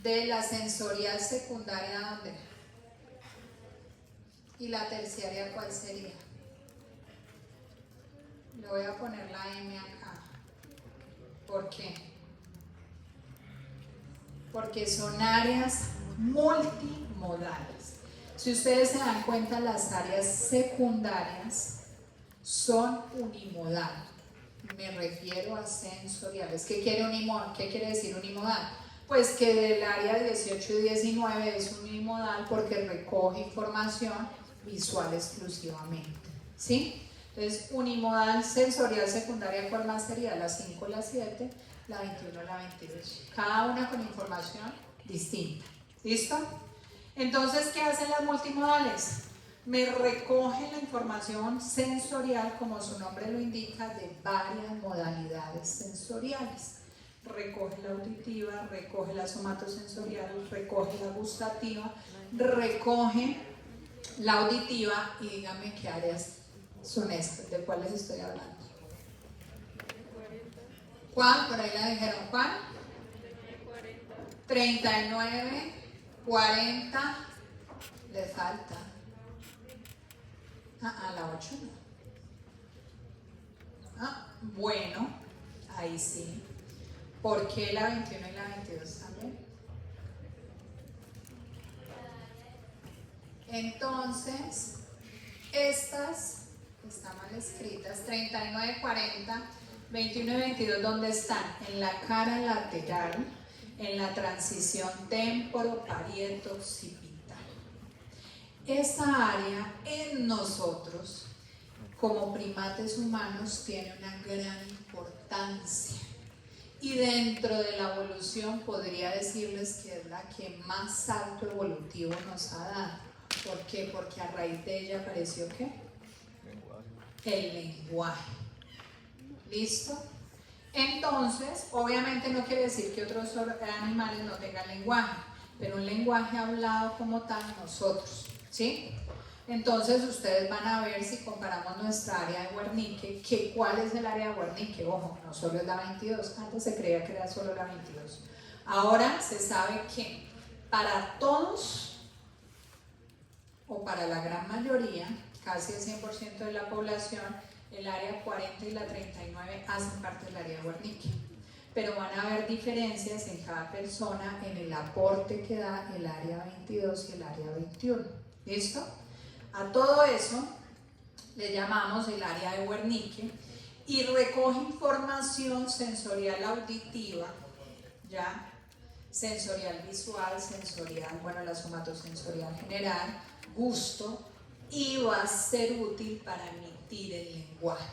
De la sensorial secundaria a dónde. ¿Y la terciaria cuál sería? Le voy a poner la M acá. ¿Por qué? Porque son áreas multimodales. Si ustedes se dan cuenta, las áreas secundarias son unimodal. Me refiero a sensoriales. ¿Qué quiere decir unimodal? Pues que del área 18 y 19 es unimodal porque recoge información visual exclusivamente. ¿Sí? Entonces, unimodal sensorial secundaria, ¿cuál más sería? La 5, la 7, la 21, la 22. Cada una con información distinta. ¿Listo? Entonces, ¿qué hacen las multimodales? Me recogen la información sensorial, como su nombre lo indica, de varias modalidades sensoriales. Recoge la auditiva, recoge la somatosensorial, recoge la gustativa, recoge la auditiva y dígame qué áreas son estas, de cuáles estoy hablando. ¿Cuál? Por ahí la dijeron. ¿Cuál? 39, 40, le falta. La 8 no. Bueno, ahí sí. ¿Por qué la 21 y la 22 también? Entonces, estas están mal escritas, 39, 40, 21 y 22, ¿dónde están? En la cara lateral, en la transición temporoparieto-occipital. Esa área en nosotros, como primates humanos, tiene una gran importancia. Y dentro de la evolución podría decirles que es la que más salto evolutivo nos ha dado. ¿Por qué? Porque a raíz de ella apareció ¿qué? El lenguaje. ¿Listo? Entonces, obviamente no quiere decir que otros animales no tengan lenguaje, pero un lenguaje hablado como tal nosotros, ¿sí? Entonces ustedes van a ver si comparamos nuestra área de Wernicke, que ¿cuál es el área de Wernicke? Ojo, no solo es la 22, antes se creía que era solo la 22. Ahora se sabe que para todos, o para la gran mayoría, casi el 100% de la población, el área 40 y la 39 hacen parte del área de Wernicke. Pero van a haber diferencias en cada persona en el aporte que da el área 22 y el área 21. ¿Listo? A todo eso le llamamos el área de Wernicke y recoge información sensorial auditiva, ¿ya? Sensorial visual, sensorial, bueno, la somatosensorial general, gusto, y va a ser útil para emitir el lenguaje.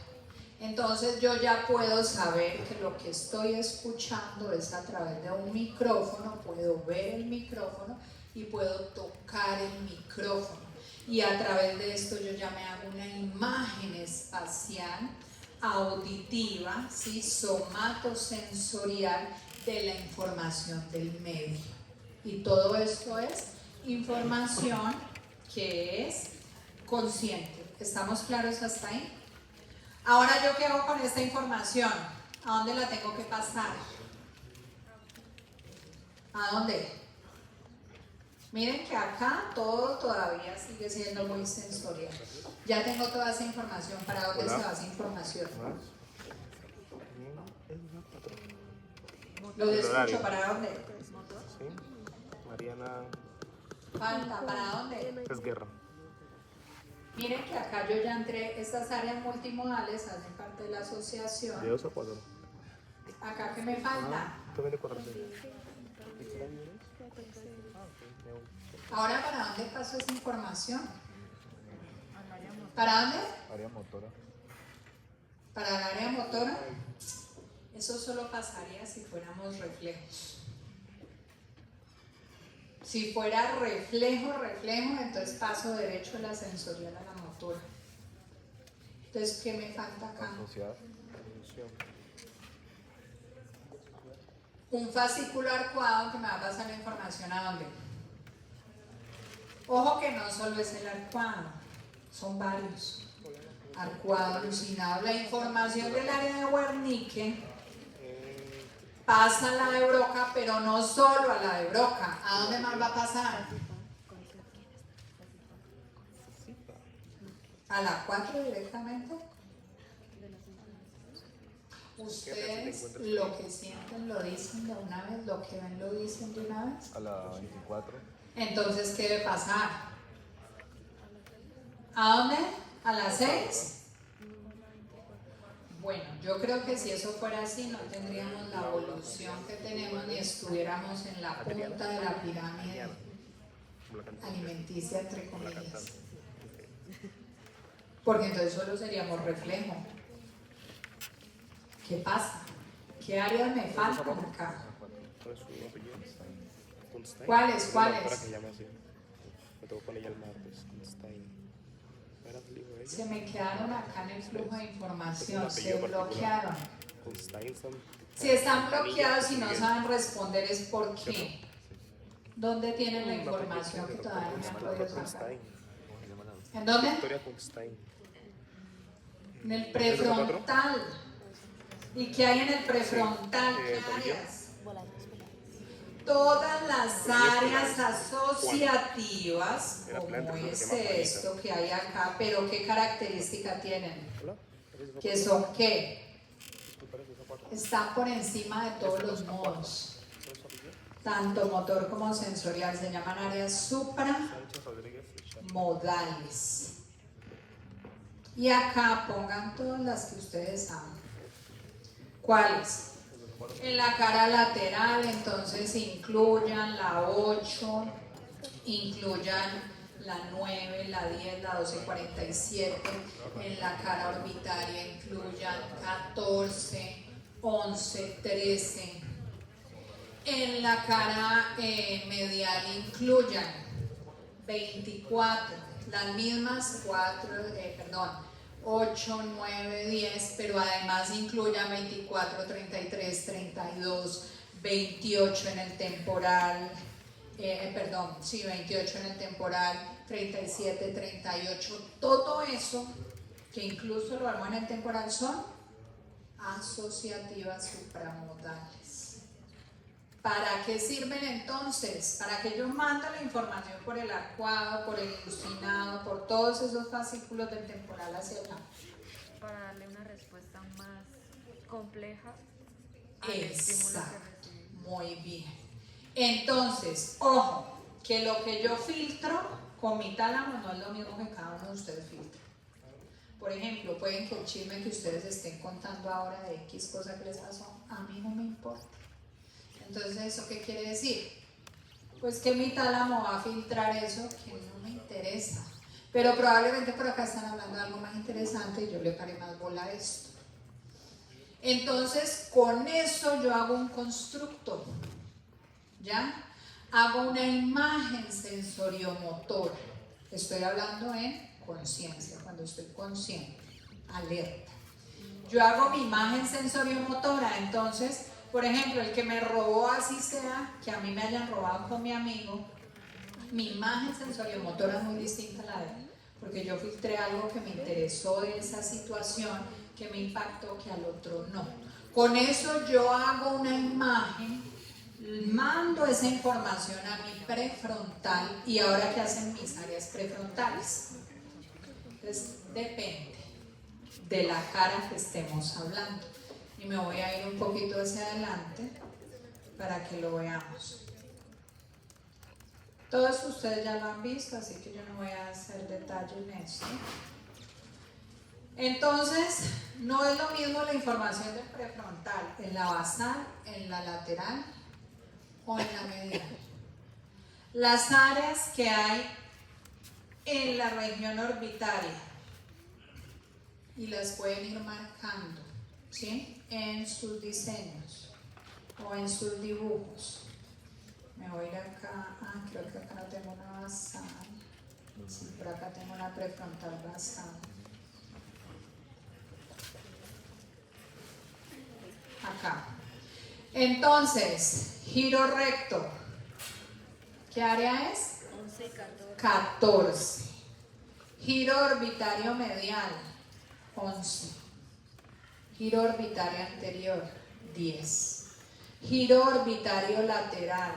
Entonces yo ya puedo saber que lo que estoy escuchando es a través de un micrófono, puedo ver el micrófono y puedo tocar el micrófono. Y a través de esto yo ya me hago una imagen espacial, auditiva, ¿sí? Somatosensorial de la información del medio. Y todo esto es información que es consciente. ¿Estamos claros hasta ahí? Ahora, ¿yo qué hago con esta información? ¿A dónde la tengo que pasar? ¿A dónde? Miren que acá todo todavía sigue siendo muy sensorial. Ya tengo toda esa información. ¿Para dónde se va esa información? Lo escucho. ¿Para dónde? Sí. Mariana. Falta. ¿Para dónde? Es guerra. Miren que acá yo ya entré. Estas áreas multimodales hacen parte de la asociación. ¿De 2 o 4? Acá, ¿qué me falta? También de 4. Ahora, ¿para dónde pasó esa información? ¿Para dónde? Área motora. ¿Para el área motora? Eso solo pasaría si fuéramos reflejos. Si fuera reflejo, entonces paso derecho de la sensorial a la motora. Entonces, ¿qué me falta acá? Asociar. Un fascículo arcuado que me va a pasar la información ¿a dónde? Ojo que no solo es el arcuado, son varios. Arcuado, alucinado. La información del área de Wernicke pasa a la de Broca, pero no solo a la de Broca. ¿A dónde más va a pasar? ¿A la 4 directamente? Ustedes lo que sienten lo dicen de una vez, lo que ven lo dicen de una vez. A la 24. Entonces, ¿qué debe pasar? ¿A dónde? ¿A las 6? Bueno, yo creo que si eso fuera así no tendríamos la evolución que tenemos ni estuviéramos en la punta de la pirámide alimenticia, entre comillas. Porque entonces solo seríamos reflejo. ¿Qué pasa? ¿Qué áreas me faltan acá? ¿Cuáles? Me tocó con ella el martes, con Stein. ¿Era el hijo de ella? Se me quedaron acá en el flujo de información, Es un se apellido particular. bloquearon. Con Stein son... Si están bloqueados y no saben responder es por qué. ¿Dónde tienen la información que todavía no me han podido sacar? ¿En dónde? Victoria con Stein. En el prefrontal. ¿Y qué hay en el prefrontal? ¿Qué tobillo. áreas? Todas las áreas asociativas, Era como planta, pero es se llama esto que hay acá, pero ¿qué característica tienen? Hola. ¿Qué son qué? ¿Te parece esa pata? Están por encima de todos los modos, tanto motor como sensorial, se llaman áreas Sánchez Rodríguez Flecha. supramodales. Y acá pongan todas las que ustedes saben. ¿Cuáles? En la cara lateral, entonces incluyan la 8, incluyan la 9, la 10, la 12, 47. En la cara orbitaria incluyan 14, 11, 13. En la cara medial incluyan 24, las mismas 8, 9, 10, pero además incluya 24, 33, 32, 28 en el temporal, 28 en el temporal, 37, 38, todo eso, que incluso lo armó en el temporal, son asociativas supramodales. ¿Para qué sirven entonces? Para que yo mande la información por el arcuado, por el ilucinado, por todos esos fascículos del temporal hacia allá. Para darle una respuesta más compleja al estímulo que Exacto, recibí. muy bien. Entonces, ojo, que lo que yo filtro con mi tálamo no es lo mismo que cada uno de ustedes filtra. Por ejemplo, pueden que el chisme que ustedes estén contando ahora de X cosa que les pasó, a mí no me importa. Entonces, ¿eso qué quiere decir? Pues que mi tálamo va a filtrar eso que no me interesa. Pero probablemente por acá están hablando de algo más interesante y yo le paré más bola a esto. Entonces, con eso yo hago un constructo, ¿ya? Hago una imagen sensoriomotora. Estoy hablando en conciencia, cuando estoy consciente, alerta. Yo hago mi imagen sensoriomotora, entonces, por ejemplo, el que me robó, así sea, que a mí me hayan robado con mi amigo, mi imagen sensoriomotora es muy distinta a la de él, porque yo filtré algo que me interesó de esa situación, que me impactó, que al otro no. Con eso yo hago una imagen, mando esa información a mi prefrontal y ahora ¿qué hacen mis áreas prefrontales? Entonces depende de la cara que estemos hablando. Y me voy a ir un poquito hacia adelante para que lo veamos. Todos ustedes ya lo han visto, así que yo no voy a hacer detalle en esto. Entonces, no es lo mismo la información del prefrontal en la basal, en la lateral o en la medial. Las áreas que hay en la región orbitaria y las pueden ir marcando, ¿sí? En sus diseños o en sus dibujos. Me voy a ir acá, creo que acá no tengo una basal, sí, por acá tengo una prefrontal basal. Acá. Entonces, giro recto. ¿Qué área es? 11 y 14. 14. Giro orbitario medial, 11. Giro orbitario anterior, 10. Giro orbitario lateral,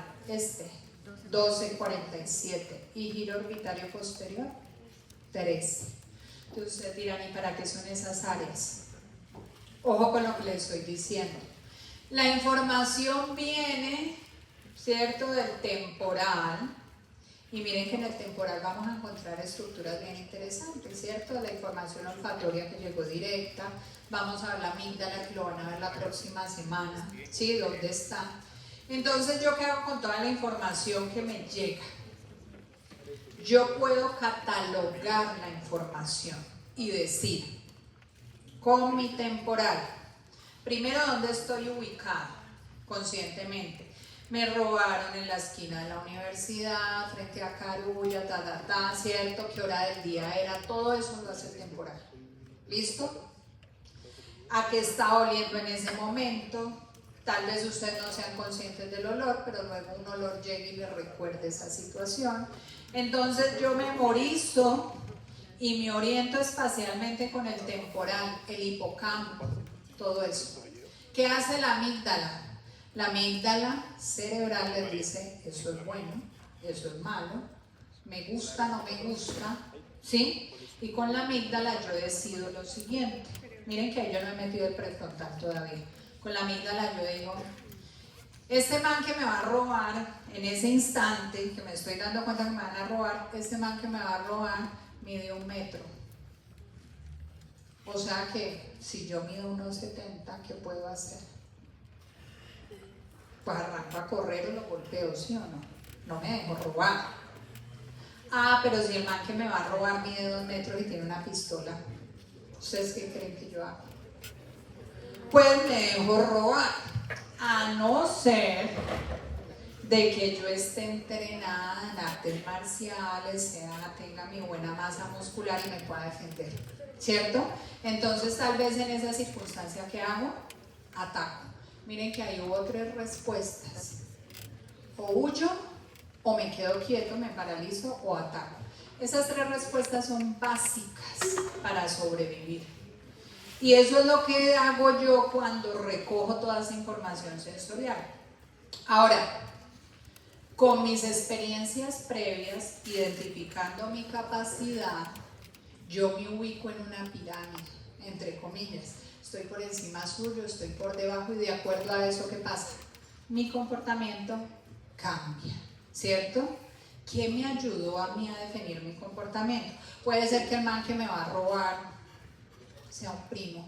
12:47. Y giro orbitario posterior, 13. Entonces ustedes dirán, ¿y para qué son esas áreas? Ojo con lo que les estoy diciendo. La información viene, ¿cierto?, del temporal. Y miren que en el temporal vamos a encontrar estructuras bien interesantes, ¿cierto? La información olfatoria que llegó directa. Vamos a ver la amígdala, que lo van a ver la próxima semana. ¿Sí? ¿Dónde está? Entonces, ¿yo qué hago con toda la información que me llega? Yo puedo catalogar la información y decir, con mi temporal, primero, ¿dónde estoy ubicado? Conscientemente. Me robaron en la esquina de la universidad, frente a Carulla, ¿cierto? ¿Qué hora del día era? Todo eso lo hace temporal. ¿Listo? ¿A qué está oliendo en ese momento? Tal vez ustedes no sean conscientes del olor, pero luego un olor llegue y le recuerde esa situación. Entonces yo memorizo y me oriento espacialmente con el temporal, el hipocampo, todo eso. ¿Qué hace la amígdala? La amígdala cerebral les dice, eso es bueno, eso es malo, me gusta, no me gusta, ¿sí? Y con la amígdala yo decido lo siguiente. Miren que yo no he metido el prefrontal todavía. Con la amígdala yo digo, este man que me va a robar, en ese instante que me estoy dando cuenta que me van a robar, este man que me va a robar mide 1 metro. O sea que si yo mido 1,70, ¿qué puedo hacer? Pues arranco a correr o lo golpeo, ¿sí o no? No me dejo robar. Ah, pero si el man que me va a robar mide 2 metros y tiene una pistola, ¿ustedes qué creen que yo hago? Pues me dejo robar, a no ser de que yo esté entrenada en artes marciales, tenga mi buena masa muscular y me pueda defender, ¿cierto? Entonces tal vez en esa circunstancia, ¿qué hago? Ataco. Miren que ahí hubo 3 respuestas: o huyo, o me quedo quieto, me paralizo, o ataco. Esas 3 respuestas son básicas para sobrevivir. Y eso es lo que hago yo cuando recojo toda esa información sensorial. Ahora, con mis experiencias previas, identificando mi capacidad, yo me ubico en una pirámide, entre comillas. Estoy por encima suyo, estoy por debajo, y de acuerdo a eso, ¿qué pasa? Mi comportamiento cambia, ¿cierto? ¿Qué me ayudó a mí a definir mi comportamiento? Puede ser que el man que me va a robar sea un primo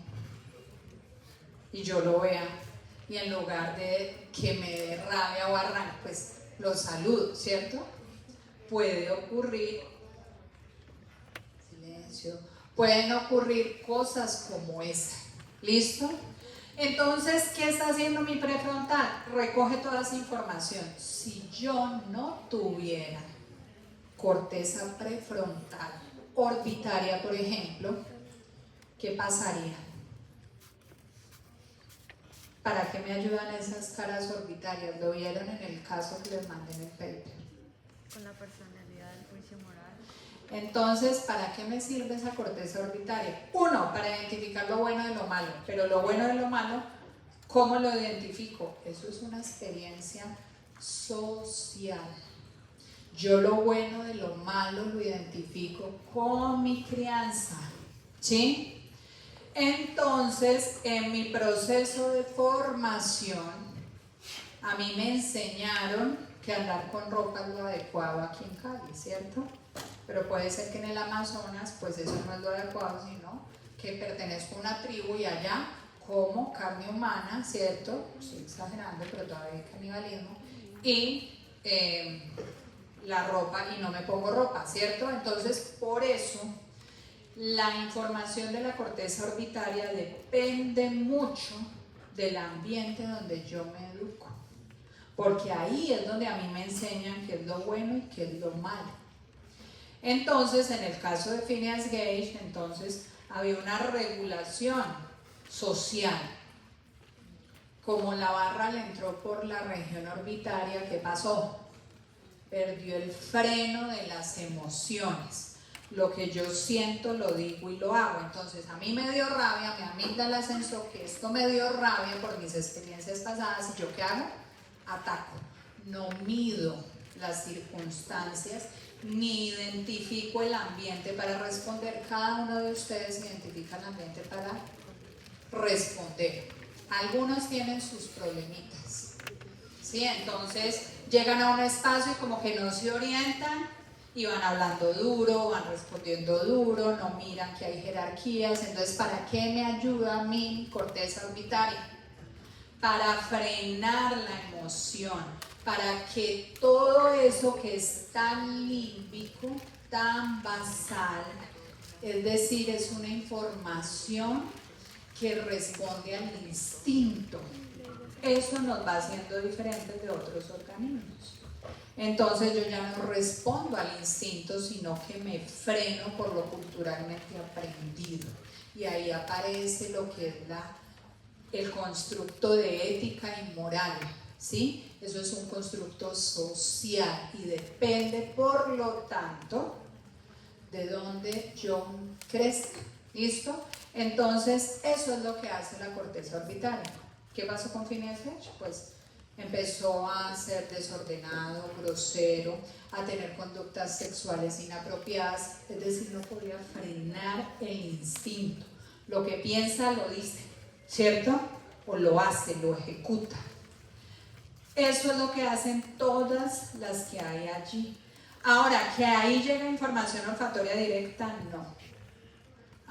y yo lo vea, y en lugar de que me dé rabia o arranque, pues lo saludo, ¿cierto? Puede ocurrir, silencio, pueden ocurrir cosas como esa. ¿Listo? Entonces, ¿qué está haciendo mi prefrontal? Recoge toda esa información. Si yo no tuviera corteza prefrontal orbitaria, por ejemplo, ¿qué pasaría? ¿Para qué me ayudan esas caras orbitarias? Lo vieron en el caso que les mandé en el paper. Con la personalidad del juicio moral. Entonces, ¿para qué me sirve esa corteza orbitaria? 1, para identificar lo bueno de lo malo. Pero lo bueno de lo malo, ¿cómo lo identifico? Eso es una experiencia social. Yo lo bueno de lo malo lo identifico con mi crianza, ¿sí? Entonces, en mi proceso de formación, a mí me enseñaron que andar con ropa es lo adecuado aquí en Cali, ¿cierto? Pero puede ser que en el Amazonas, pues eso no es lo adecuado, sino que pertenezco a una tribu y allá como carne humana, ¿cierto? Estoy exagerando, pero todavía hay canibalismo. Y la ropa, y no me pongo ropa, ¿cierto? Entonces, por eso, la información de la corteza orbitaria depende mucho del ambiente donde yo me educo. Porque ahí es donde a mí me enseñan qué es lo bueno y qué es lo malo. Entonces, en el caso de Phineas Gage, entonces había una regulación social. Como la barra le entró por la región orbitaria, ¿qué pasó? Perdió el freno de las emociones. Lo que yo siento lo digo y lo hago. Entonces, a mí me dio rabia, mi amígdala pensó que esto me dio rabia por mis experiencias pasadas, y ¿yo qué hago? Ataco. No mido las circunstancias ni identifico el ambiente para responder. Cada uno de ustedes identifica el ambiente para responder. Algunos tienen sus problemitas, ¿sí? Entonces llegan a un espacio y como que no se orientan y van hablando duro, van respondiendo duro, no miran que hay jerarquías. Entonces, ¿para qué me ayuda mi corteza orbitaria? Para frenar la emoción, para que todo eso que es tan límbico, tan basal, es decir, es una información que responde al instinto, eso nos va haciendo diferentes de otros organismos. Entonces yo ya no respondo al instinto, sino que me freno por lo culturalmente aprendido. Y ahí aparece lo que es el constructo de ética y moral, ¿sí? Eso es un constructo social y depende, por lo tanto, de dónde yo crezca. ¿Listo? Entonces, eso es lo que hace la corteza orbitaria. ¿Qué pasó con Phineas Fletcher? Pues empezó a ser desordenado, grosero, a tener conductas sexuales inapropiadas, es decir, no podía frenar el instinto. Lo que piensa lo dice, ¿cierto? O lo hace, lo ejecuta. Eso es lo que hacen todas las que hay allí. Ahora, que ahí llega información olfatoria directa, no.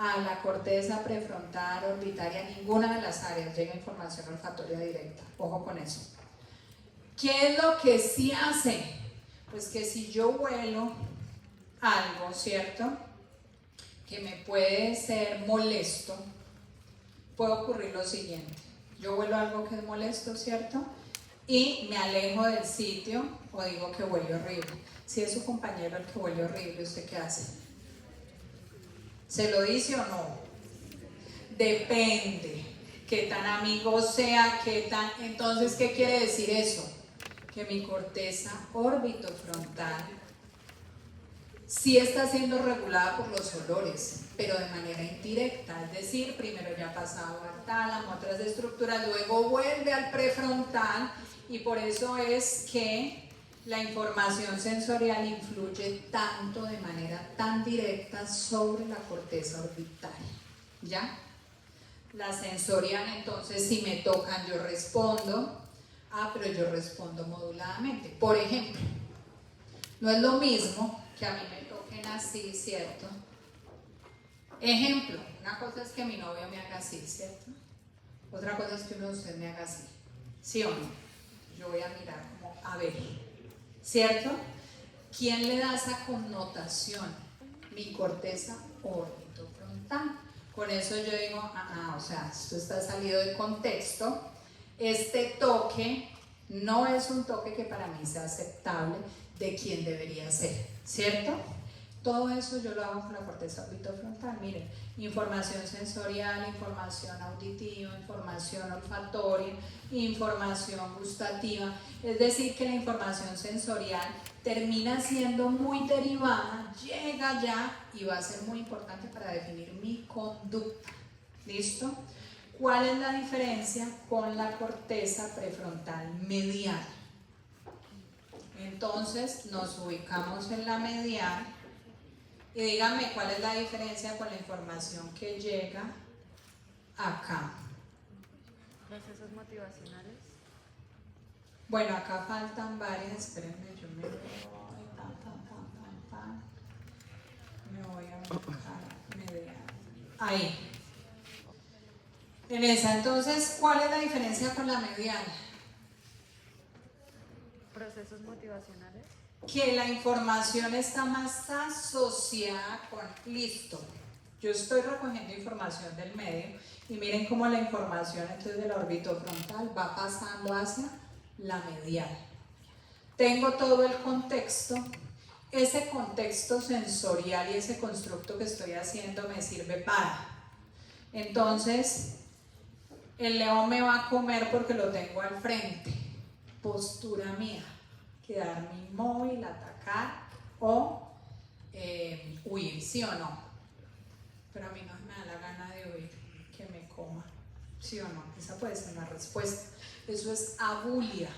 A la corteza prefrontal, orbitaria, ninguna de las áreas llega información olfatoria directa. Ojo con eso. ¿Qué es lo que sí hace? Pues que si yo huelo algo, ¿cierto?, que me puede ser molesto, puede ocurrir lo siguiente. Yo huelo algo que es molesto, ¿cierto?, y me alejo del sitio o digo que huele horrible. Si es su compañero el que huele horrible, ¿usted qué hace? ¿Se lo dice o no? Depende. Qué tan amigo sea, qué tan... Entonces, ¿qué quiere decir eso? Que mi corteza orbitofrontal sí está siendo regulada por los olores, pero de manera indirecta. Es decir, primero ya ha pasado al tálamo, otras estructuras, luego vuelve al prefrontal, y por eso es que la información sensorial influye tanto, de manera tan directa, sobre la corteza orbitaria, ¿ya? La sensorial, entonces, si me tocan yo respondo, pero yo respondo moduladamente. Por ejemplo, no es lo mismo que a mí me toquen así, ¿cierto? Ejemplo, una cosa es que mi novio me haga así, ¿cierto? Otra cosa es que uno de ustedes me haga así, ¿sí o no? Yo voy a mirar como, a ver, ¿cierto? ¿Quién le da esa connotación? Mi corteza orbitofrontal. Con eso yo digo, o sea, esto está salido de contexto. Este toque no es un toque que para mí sea aceptable de quien debería ser, ¿cierto? Todo eso yo lo hago con la corteza orbitofrontal. Miren, información sensorial, información auditiva, información olfatoria, información gustativa. Es decir, que la información sensorial termina siendo muy derivada, llega ya y va a ser muy importante para definir mi conducta. ¿Listo? ¿Cuál es la diferencia con la corteza prefrontal medial? Entonces nos ubicamos en la medial y díganme cuál es la diferencia con la información que llega acá. Procesos motivacionales. Bueno, acá faltan varias, espérenme, yo me voy, me voy a buscar medial. Ahí. En esa, entonces, ¿cuál es la diferencia con la medial? Procesos motivacionales. Que la información está más asociada con, listo, yo estoy recogiendo información del medio y miren cómo la información entonces de la orbitofrontal va pasando hacia la medial. Tengo todo el contexto, ese contexto sensorial y ese constructo que estoy haciendo me sirve para, entonces, el león me va a comer porque lo tengo al frente, postura mía. Quedarme inmóvil, atacar o huir, ¿sí o no? Pero a mí no me da la gana de huir, que me coma, ¿sí o no? Esa puede ser una respuesta. Eso es abulia.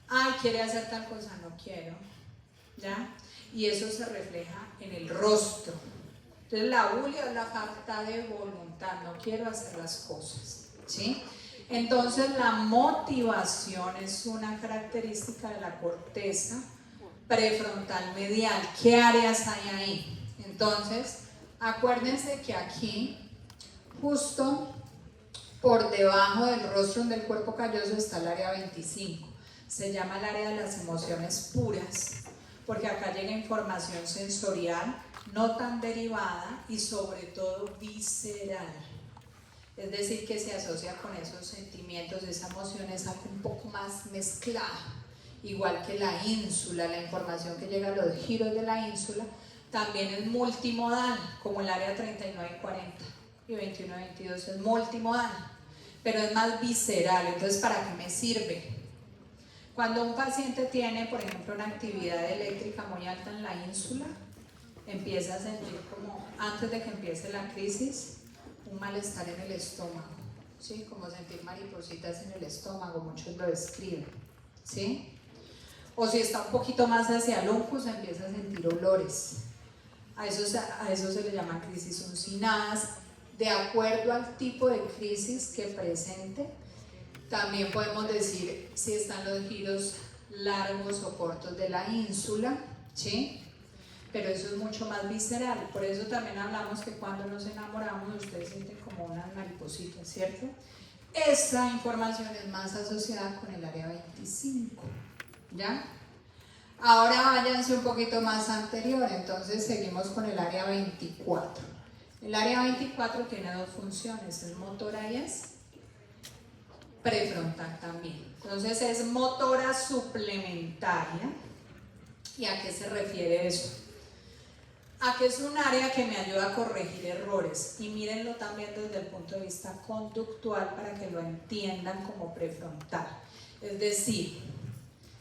Ay, quiere hacer tal cosa, no quiero, ¿ya? Y eso se refleja en el rostro. Entonces la abulia es la falta de voluntad, no quiero hacer las cosas, ¿sí? Entonces la motivación es una característica de la corteza prefrontal medial. ¿Qué áreas hay ahí? Entonces, acuérdense que aquí, justo por debajo del rostro del cuerpo calloso, está el área 25. Se llama el área de las emociones puras, porque acá llega información sensorial, no tan derivada y sobre todo visceral. Es decir, que se asocia con esos sentimientos, esa emoción es algo un poco más mezclada, igual que la ínsula, la información que llega a los giros de la ínsula, también es multimodal, como el área 39 y 40 y 21 y 22 es multimodal, pero es más visceral. Entonces, ¿para qué me sirve? Cuando un paciente tiene, por ejemplo, una actividad eléctrica muy alta en la ínsula, empieza a sentir como, antes de que empiece la crisis, un malestar en el estómago, ¿sí? Como sentir maripositas en el estómago, muchos lo describen, ¿sí? O si está un poquito más hacia el lupus, empieza a sentir olores. A eso se le llaman crisis uncinadas. De acuerdo al tipo de crisis que presente, también podemos decir si están los giros largos o cortos de la ínsula, ¿sí? Pero eso es mucho más visceral. Por eso también hablamos que cuando nos enamoramos ustedes sienten como unas maripositas, ¿cierto? Esa información es más asociada con el área 25, ¿ya? Ahora váyanse un poquito más anterior, entonces seguimos con el área 24. El área 24 tiene dos funciones, es motora y es prefrontal también. Entonces es motora suplementaria. ¿Y a qué se refiere eso? A que es un área que me ayuda a corregir errores, y mírenlo también desde el punto de vista conductual para que lo entiendan como prefrontal. Es decir,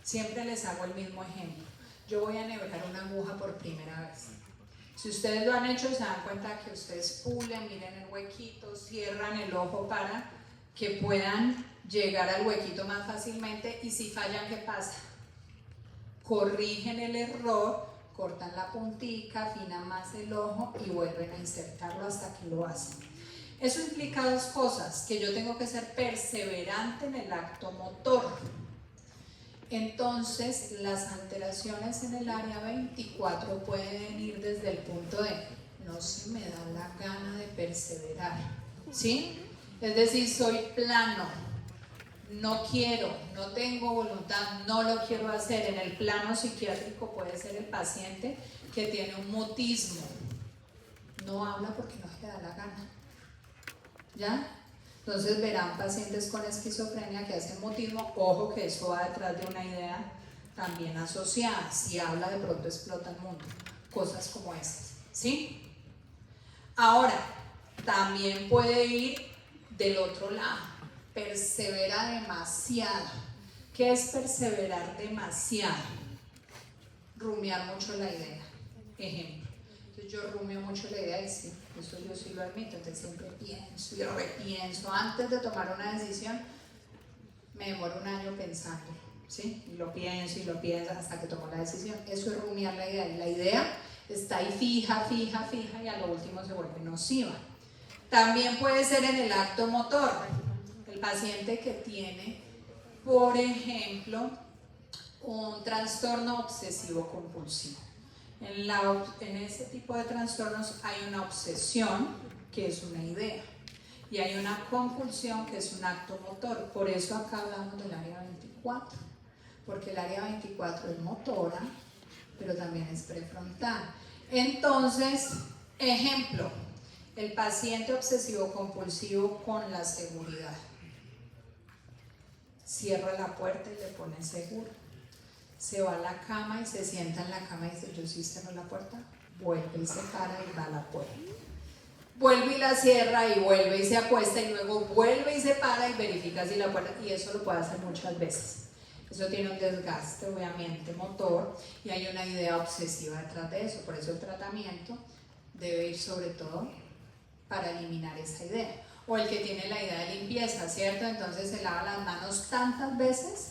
siempre les hago el mismo ejemplo. Yo voy a enhebrar una aguja por primera vez. Si ustedes lo han hecho, se dan cuenta que ustedes pulen, miren el huequito, cierran el ojo para que puedan llegar al huequito más fácilmente, y si fallan, ¿qué pasa? Corrigen el error, cortan la puntica, afinan más el ojo y vuelven a insertarlo hasta que lo hacen. Eso implica dos cosas: que yo tengo que ser perseverante en el acto motor. Entonces, las alteraciones en el área 24 pueden ir desde el punto de no se me da la gana de perseverar, ¿sí? Es decir, soy plano, no quiero, no tengo voluntad, no lo quiero hacer. En el plano psiquiátrico puede ser el paciente que tiene un mutismo, no habla porque no se le da la gana, ¿ya? Entonces verán pacientes con esquizofrenia que hacen mutismo, ojo que eso va detrás de una idea también asociada. Si habla, de pronto explota el mundo, cosas como esas, ¿sí? Ahora, también puede ir del otro lado, persevera demasiado. ¿Qué es perseverar demasiado? Rumiar mucho la idea. Ejemplo, entonces yo rumio mucho la idea y sí, eso yo sí lo admito, entonces siempre pienso y repienso. Antes de tomar una decisión, me demoro un año pensando, ¿sí? Y lo pienso hasta que tomo la decisión. Eso es rumiar la idea, y la idea está ahí fija, y a lo último se vuelve nociva. También puede ser en el acto motor. El paciente que tiene, por ejemplo, un trastorno obsesivo compulsivo. En ese tipo de trastornos hay una obsesión, que es una idea, y hay una compulsión, que es un acto motor. Por eso acá hablamos del área 24, porque el área 24 es motora, pero también es prefrontal. Entonces, ejemplo, el paciente obsesivo compulsivo con la seguridad. Cierra la puerta y le pone seguro. Se va a la cama y se sienta en la cama y dice, yo sí cierro la puerta. Vuelve y se para y va a la puerta. Vuelve y la cierra y vuelve y se acuesta, y luego vuelve y se para y verifica si la puerta. Y eso lo puede hacer muchas veces. Eso tiene un desgaste, obviamente, motor, y hay una idea obsesiva detrás de eso. Por eso el tratamiento debe ir sobre todo para eliminar esa idea. O el que tiene la idea de limpieza, ¿cierto? Entonces se lava las manos tantas veces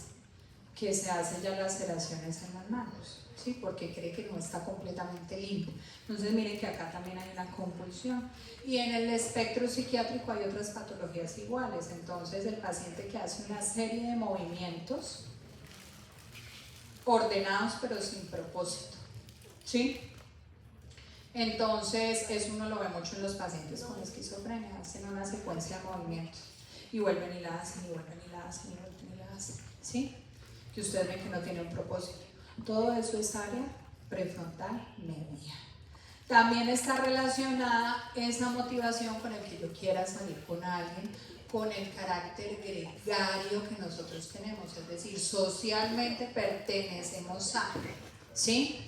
que se hacen ya laceraciones en las manos, ¿sí? Porque cree que no está completamente limpio. Entonces miren que acá también hay una compulsión. Y en el espectro psiquiátrico hay otras patologías iguales. Entonces el paciente que hace una serie de movimientos ordenados pero sin propósito, ¿sí? Entonces, eso uno lo ve mucho en los pacientes con esquizofrenia, hacen una secuencia de movimientos y vuelven y la hacen, y vuelven y la hacen, y vuelven y la hacen, ¿sí? Que ustedes ven que no tiene un propósito. Todo eso es área prefrontal media. También está relacionada esa motivación con el que yo quiera salir con alguien, con el carácter gregario que nosotros tenemos, es decir, socialmente pertenecemos a, ¿sí?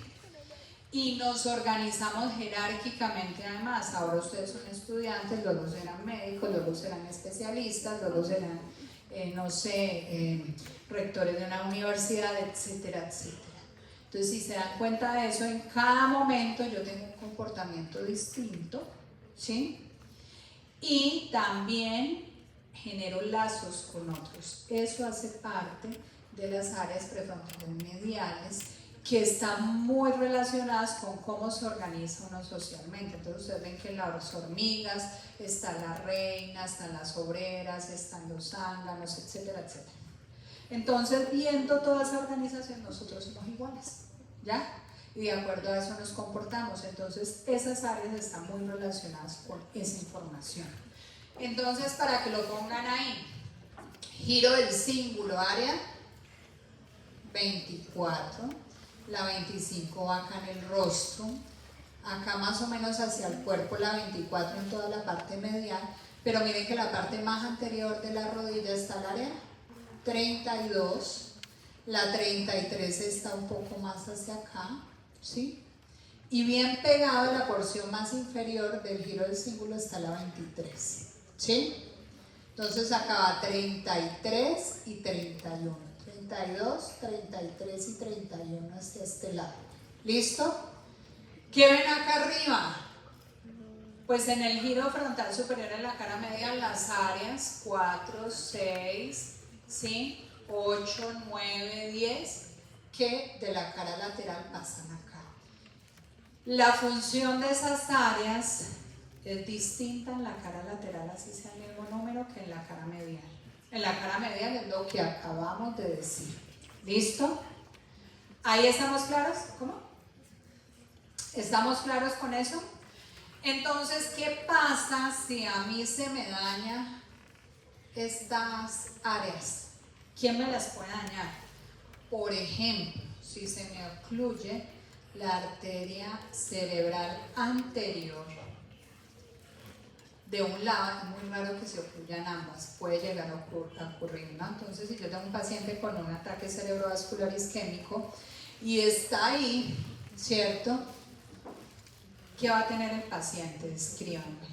Y nos organizamos jerárquicamente además. Ahora ustedes son estudiantes, luego serán médicos, luego serán especialistas, luego serán, rectores de una universidad, etcétera, etcétera. Entonces, si se dan cuenta de eso, en cada momento yo tengo un comportamiento distinto, ¿sí? Y también genero lazos con otros. Eso hace parte de las áreas prefrontales mediales, que están muy relacionadas con cómo se organiza uno socialmente. Entonces ustedes ven que en las hormigas está la reina, están las obreras, están los zánganos, etcétera, etcétera. Entonces, viendo toda esa organización, nosotros somos iguales, ¿ya? Y de acuerdo a eso nos comportamos. Entonces, esas áreas están muy relacionadas con esa información. Entonces, para que lo pongan ahí, giro del cíngulo, área 24, la 25 va acá en el rostro, acá más o menos hacia el cuerpo la 24 en toda la parte medial, pero miren que la parte más anterior de la rodilla está el área 32, la 33 está un poco más hacia acá, ¿sí? Y bien pegado a la porción más inferior del giro del cíngulo está la 23, ¿sí? Entonces acá va 33 y 31, 32, 33 y 31 hacia este lado. ¿Listo? ¿Qué ven acá arriba? Pues en el giro frontal superior en la cara medial las áreas 4, 6, ¿sí? 8, 9, 10 que de la cara lateral pasan acá. La función de esas áreas es distinta en la cara lateral, así sea el mismo número, que en la cara medial. En la cara medial es lo que acabamos de decir. ¿Listo? ¿Ahí estamos claros? ¿Cómo? ¿Estamos claros con eso? Entonces, ¿qué pasa si a mí se me daña estas áreas? ¿Quién me las puede dañar? Por ejemplo, si se me ocluye la arteria cerebral anterior de un lado, es muy raro que se ocluyan ambas, puede llegar a ocurrir, ¿no? Entonces, si yo tengo un paciente con un ataque cerebrovascular isquémico y está ahí, ¿cierto? ¿Qué va a tener el paciente? Escríbanme.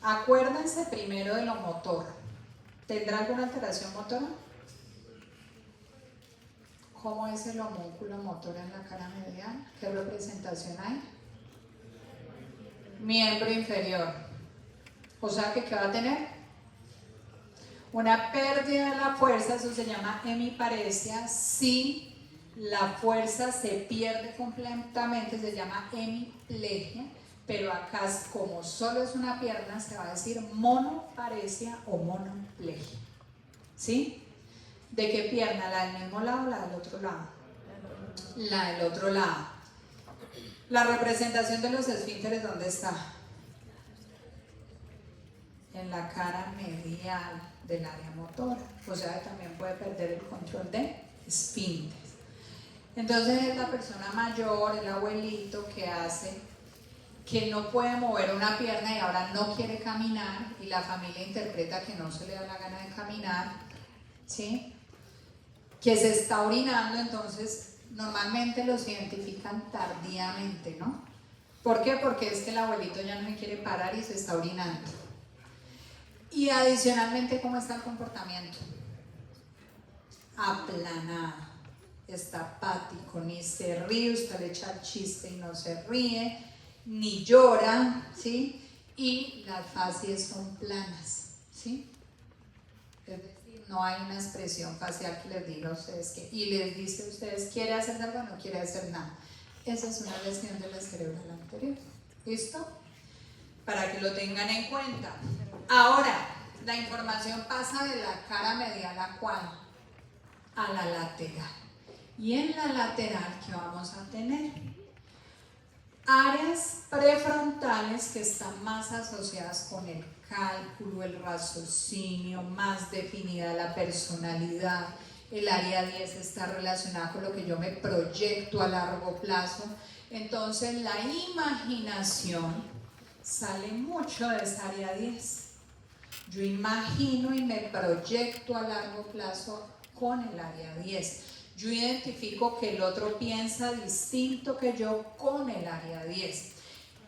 Acuérdense primero de lo motor. ¿Tendrá alguna alteración motora? ¿Cómo es el homúnculo motor en la cara medial? ¿Qué representación hay? Miembro inferior. O sea que ¿qué va a tener? Una pérdida de la fuerza, eso se llama hemiparesia. Si la fuerza se pierde completamente, se llama hemiplegia, pero acá como solo es una pierna se va a decir monoparesia o monoplegia. ¿Sí? ¿De qué pierna? ¿La del mismo lado o la del otro lado? La del otro lado. La representación de los esfínteres, ¿dónde está? En la cara medial del área motora. O sea, también puede perder el control de esfínteres. Entonces es la persona mayor, el abuelito que no puede mover una pierna y ahora no quiere caminar y la familia interpreta que no se le da la gana de caminar, ¿sí? Que se está orinando, entonces normalmente los identifican tardíamente, ¿no? ¿Por qué? Porque es que el abuelito ya no se quiere parar y se está orinando. Y adicionalmente, ¿cómo está el comportamiento? Aplanado. Está apático, ni se ríe, usted le echa el chiste y no se ríe, ni llora, ¿sí? Y las facies son planas, ¿sí? Es decir, no hay una expresión facial que les diga a ustedes que, y les dice a ustedes, ¿quiere hacer algo o no quiere hacer nada? Esa es una lesión de la cerebral anterior. ¿Listo? Para que lo tengan en cuenta. Ahora, la información pasa de la cara medial ¿a cuál? A la lateral. Y en la lateral, ¿qué vamos a tener? Áreas prefrontales que están más asociadas con el cálculo, el raciocinio, más definida la personalidad, el área 10 está relacionada con lo que yo me proyecto a largo plazo. Entonces la imaginación sale mucho de esa área 10. Yo imagino y me proyecto a largo plazo con el área 10. Yo identifico que el otro piensa distinto que yo con el área 10.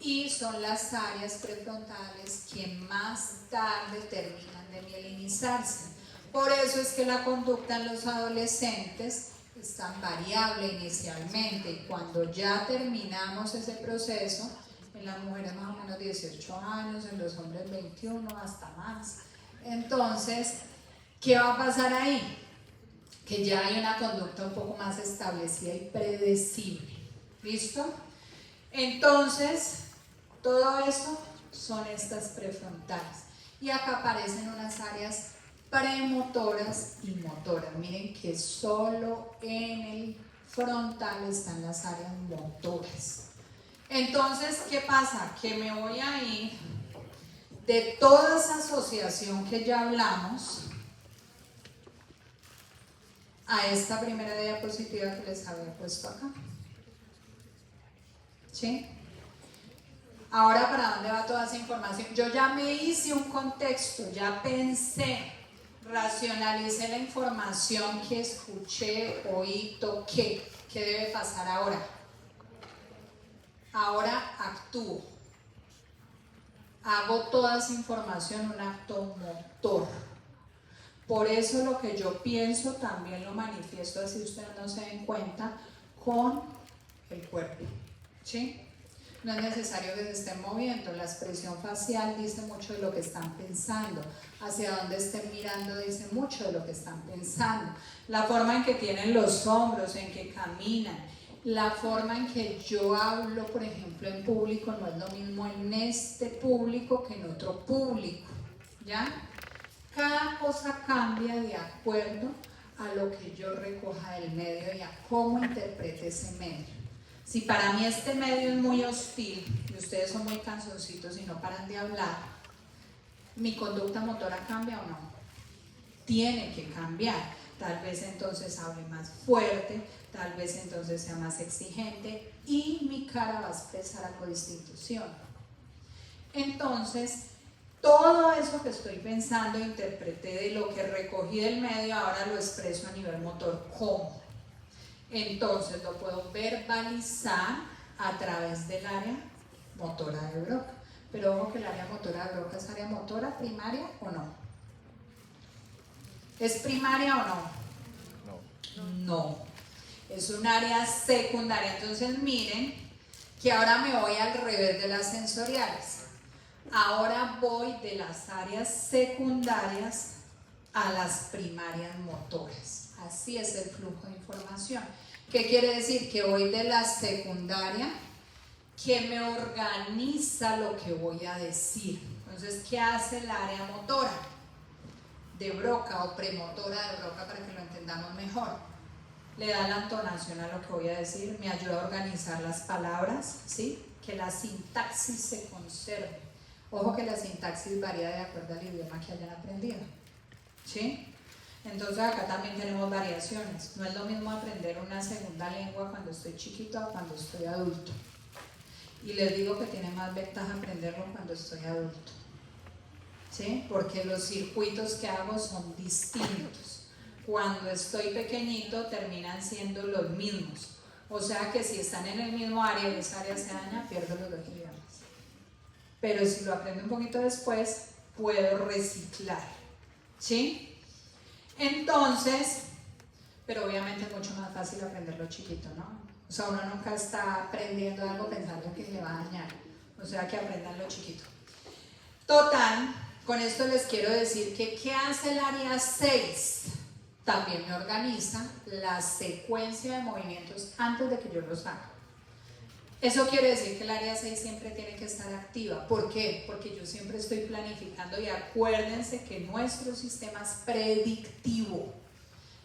Y son las áreas prefrontales que más tarde terminan de mielinizarse. Por eso es que la conducta en los adolescentes es tan variable inicialmente, y cuando ya terminamos ese proceso, en las mujeres más o menos 18 años, en los hombres 21, hasta más. Entonces, ¿qué va a pasar ahí? Que ya hay una conducta un poco más establecida y predecible. ¿Listo? Entonces, todo eso son estas prefrontales. Y acá aparecen unas áreas premotoras y motoras. Miren que solo en el frontal están las áreas motoras. Entonces, ¿qué pasa? Que me voy a ir de toda esa asociación que ya hablamos a esta primera diapositiva que les había puesto acá. ¿Sí? Ahora, ¿para dónde va toda esa información? Yo ya me hice un contexto, ya pensé, racionalicé la información que escuché, oí, toqué. ¿Qué debe pasar ahora? Ahora actúo. Hago toda esa información un acto motor. Por eso lo que yo pienso también lo manifiesto, así ustedes no se den cuenta, con el cuerpo. ¿Sí? No es necesario que se estén moviendo. La expresión facial dice mucho de lo que están pensando. Hacia dónde estén mirando dice mucho de lo que están pensando. La forma en que tienen los hombros, en que caminan, la forma en que yo hablo, por ejemplo, en público, no es lo mismo en este público que en otro público. ¿Ya? Cada cosa cambia de acuerdo a lo que yo recoja del medio y a cómo interprete ese medio. Si para mí este medio es muy hostil y ustedes son muy cansoncitos y no paran de hablar, ¿mi conducta motora cambia o no? Tiene que cambiar. Tal vez entonces hable más fuerte, tal vez entonces sea más exigente y mi cara va a expresar algo distinto, ¿sí o no? Entonces, todo eso que estoy pensando, interpreté de lo que recogí del medio, ahora lo expreso a nivel motor. ¿Cómo? Entonces lo puedo verbalizar a través del área motora de Broca. Pero ojo que el área motora de Broca es área motora primaria o no. ¿Es primaria o no? No. Es un área secundaria. Entonces miren que ahora me voy al revés de las sensoriales. Ahora voy de las áreas secundarias a las primarias motoras. Así es el flujo de información. ¿Qué quiere decir? Que voy de la secundaria, que me organiza lo que voy a decir. Entonces, ¿qué hace el área motora de Broca o premotora de Broca para que lo entendamos mejor? Le da la entonación a lo que voy a decir, me ayuda a organizar las palabras, ¿sí? Que la sintaxis se conserve. Ojo que la sintaxis varía de acuerdo al idioma que hayan aprendido, ¿sí? Entonces acá también tenemos variaciones. No es lo mismo aprender una segunda lengua cuando estoy chiquito a cuando estoy adulto. Y les digo que tiene más ventaja aprenderlo cuando estoy adulto, ¿sí? Porque los circuitos que hago son distintos. Cuando estoy pequeñito terminan siendo los mismos. O sea que si están en el mismo área y esa área se daña, pierdo los dos idiomas. Pero si lo aprendo un poquito después, puedo reciclar, ¿sí? Entonces, pero obviamente es mucho más fácil aprenderlo chiquito, ¿no? O sea, uno nunca está aprendiendo algo pensando que le va a dañar. O sea, que aprendan lo chiquito. Total, con esto les quiero decir que ¿qué hace el área 6? También me organiza la secuencia de movimientos antes de que yo los haga. Eso quiere decir que el área 6 siempre tiene que estar activa. ¿Por qué? Porque yo siempre estoy planificando y acuérdense que nuestro sistema es predictivo.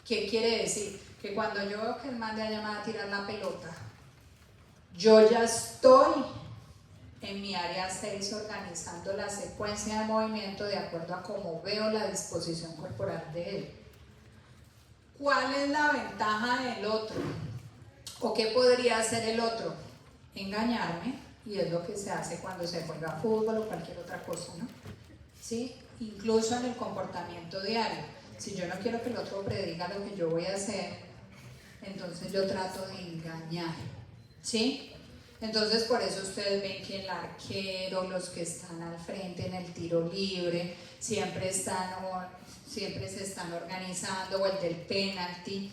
¿Qué quiere decir? Que cuando yo veo que el man de allá a tirar la pelota, yo ya estoy en mi área 6 organizando la secuencia de movimiento de acuerdo a cómo veo la disposición corporal de él. ¿Cuál es la ventaja del otro? ¿O qué podría hacer el otro? Engañarme, y es lo que se hace cuando se juega fútbol o cualquier otra cosa, ¿no? ¿Sí? Incluso en el comportamiento diario. Si yo no quiero que el otro prediga lo que yo voy a hacer, entonces yo trato de engañar, ¿sí? Entonces por eso ustedes ven que el arquero, los que están al frente en el tiro libre, siempre se están organizando, o el del penalti,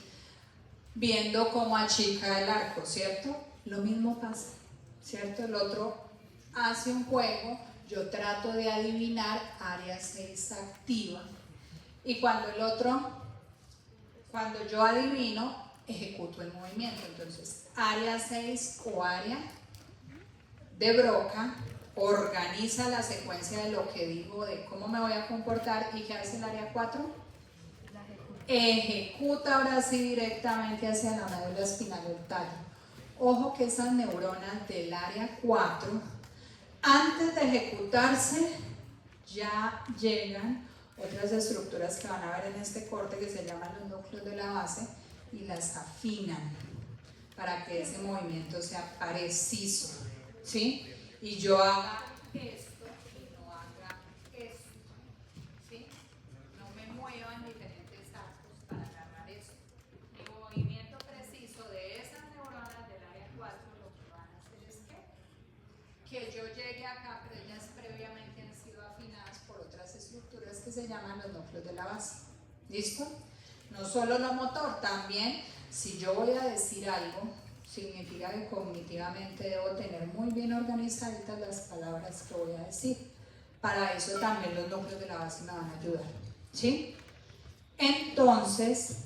viendo cómo achica el arco, ¿cierto? Lo mismo pasa, ¿cierto? El otro hace un juego, yo trato de adivinar, área 6 activa, y cuando yo adivino, ejecuto el movimiento. Entonces, área 6 o área de Broca organiza la secuencia de lo que digo, de cómo me voy a comportar. ¿Y qué hace el área 4? Ejecuta ahora sí directamente hacia la médula espinal del tallo. Ojo que esas neuronas del área 4, antes de ejecutarse, ya llegan otras estructuras que van a ver en este corte que se llaman los núcleos de la base y las afinan para que ese movimiento sea preciso, ¿sí? Y yo haga esto y no haga esto, ¿sí? No me mueva en diferentes arcos para agarrar esto. Mi movimiento preciso de esas neuronas del área 4 lo que van a hacer es que yo llegue acá, pero ellas previamente han sido afinadas por otras estructuras que se llaman los núcleos de la base. ¿Listo? No solo lo motor, también si yo voy a decir algo, significa que cognitivamente debo tener muy bien organizaditas las palabras que voy a decir. Para eso también los núcleos de la base me van a ayudar, ¿sí? Entonces,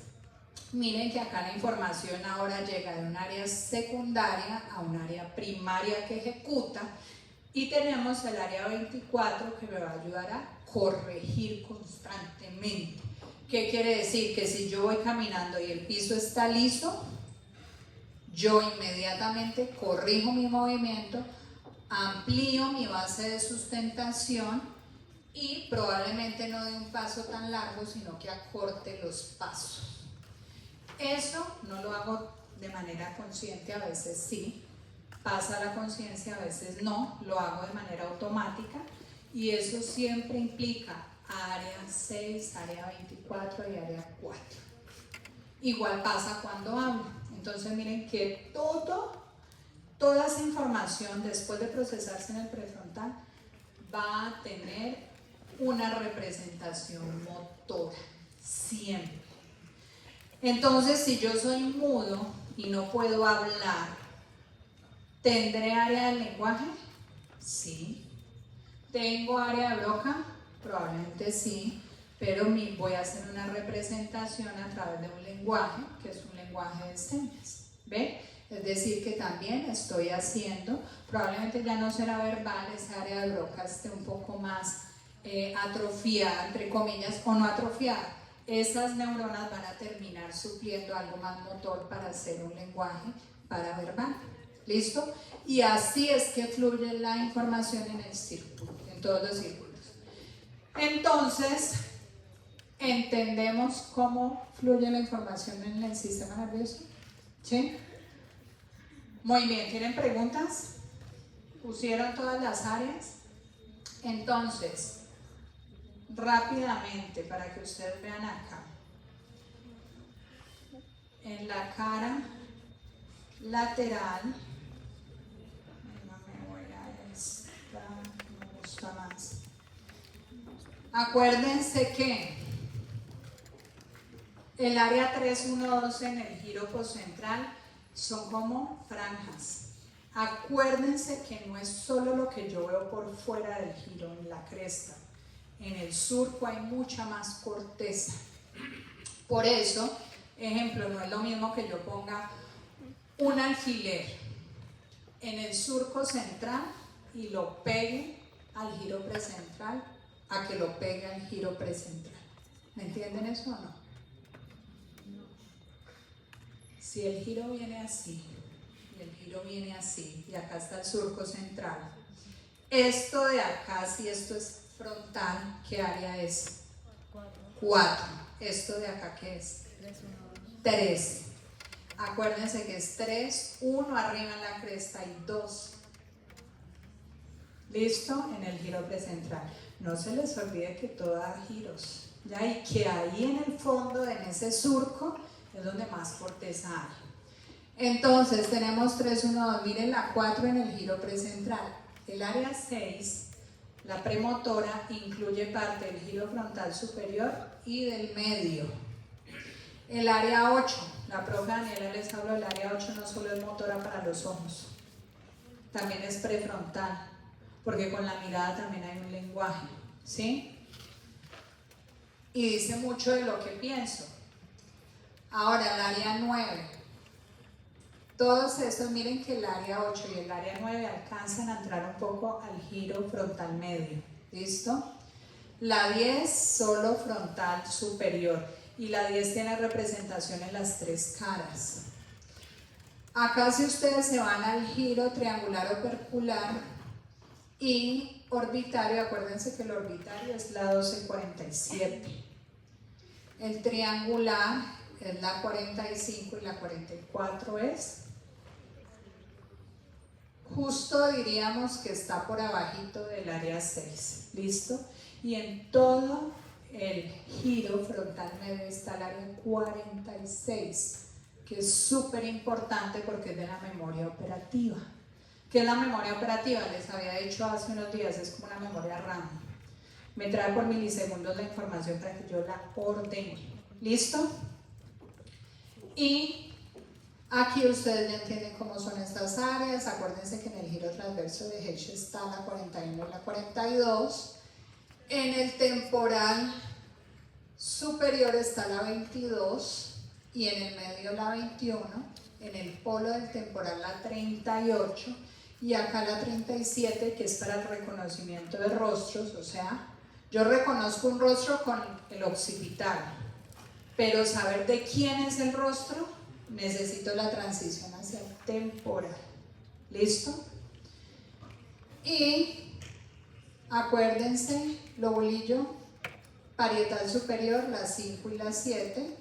miren que acá la información ahora llega de un área secundaria a un área primaria que ejecuta, y tenemos el área 24 que me va a ayudar a corregir constantemente. ¿Qué quiere decir? Que si yo voy caminando y el piso está liso, yo inmediatamente corrijo mi movimiento, amplío mi base de sustentación y probablemente no dé un paso tan largo, sino que acorte los pasos. Eso no lo hago de manera consciente, a veces sí, pasa a la conciencia, a veces no, lo hago de manera automática, y eso siempre implica área 6, área 24 y área 4. Igual pasa cuando hablo. Entonces miren que toda esa información, después de procesarse en el prefrontal, va a tener una representación motora, siempre. Entonces, si yo soy mudo y no puedo hablar, ¿tendré área del lenguaje? Sí. ¿Tengo área de Broca? Probablemente sí, pero voy a hacer una representación a través de un lenguaje, que es un lenguaje de señas, ¿ve? Es decir, que también estoy haciendo, probablemente ya no será verbal, esa área de Broca esté un poco más atrofiada, entre comillas, o no atrofiada. Esas neuronas van a terminar supliendo algo más motor para hacer un lenguaje paraverbal. ¿Listo? Y así es que fluye la información en el círculo, en todos los círculos. Entonces, ¿entendemos cómo fluye la información en el sistema nervioso? ¿Sí? Muy bien, ¿tienen preguntas? ¿Pusieron todas las áreas? Entonces, rápidamente, para que ustedes vean acá, en la cara lateral, no me voy a esta, me gusta más. Acuérdense que el área 3, 1, 2 en el giro poscentral son como franjas. Acuérdense que no es solo lo que yo veo por fuera del giro, en la cresta. En el surco hay mucha más corteza. Por eso, ejemplo, no es lo mismo que yo ponga un alfiler en el surco central y lo pegue al giro precentral, a que lo pegue al giro precentral. ¿Me entienden eso o no? Si el giro viene así, y el giro viene así, y acá está el surco central, esto de acá, si esto es frontal, ¿qué área es? 4. Esto de acá, ¿qué es? 3, 1, 3. Acuérdense que es 3, 1 arriba en la cresta y 2. ¿Listo? En el giro precentral. No se les olvide que todo da giros, ¿ya? Y que ahí en el fondo, en ese surco, es donde más corteza hay. Entonces tenemos 3, 1, 2. Miren la 4 en el giro precentral. El área 6, la premotora, incluye parte del giro frontal superior y del medio. El área 8, la profe Daniela les habló, el área 8 no solo es motora para los ojos, también es prefrontal, porque con la mirada también hay un lenguaje, ¿sí? Y dice mucho de lo que pienso. Ahora, el área 9. Todos estos, miren que el área 8 y el área 9 alcanzan a entrar un poco al giro frontal medio. ¿Listo? La 10 solo frontal superior y la 10 tiene representación en las 3 caras. Acá si ustedes se van al giro triangular opercular y orbitario, acuérdense que el orbitario es la 1247. El triangular es la 45 y la 44 es justo, diríamos que está por abajito del área 6, ¿listo? Y en todo el giro frontal medio está el área 46, que es súper importante porque es de la memoria operativa. ¿Qué es la memoria operativa? Les había dicho hace unos días, es como una memoria RAM. Me trae por milisegundos la información para que yo la ordene. ¿Listo? Y aquí ustedes ya entienden cómo son estas áreas. Acuérdense que en el giro transverso de Hedge está la 41 y la 42. En el temporal superior está la 22 y en el medio la 21. En el polo del temporal la 38 y acá la 37, que es para el reconocimiento de rostros. O sea, yo reconozco un rostro con el occipital, pero saber de quién es el rostro, necesito la transición hacia el temporal. ¿Listo? Y acuérdense, lobulillo parietal superior, la 5 y la 7.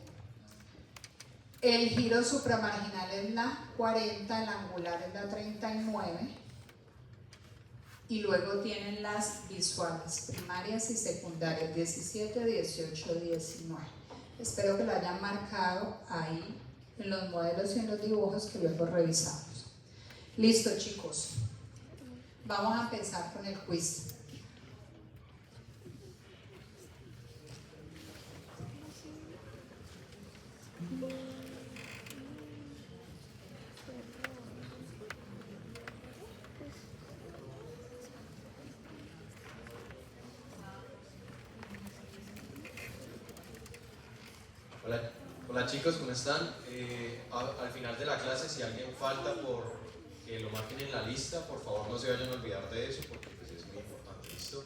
El giro supramarginal es la 40, el angular es la 39. Y luego tienen las visuales, primarias y secundarias, 17, 18, 19. Espero que lo hayan marcado ahí en los modelos y en los dibujos que luego revisamos. Listo, chicos. Vamos a empezar con el quiz. Hola chicos, ¿cómo están? Al final de la clase, si alguien falta por que lo marquen en la lista, por favor no se vayan a olvidar de eso porque pues, es muy importante, ¿listo?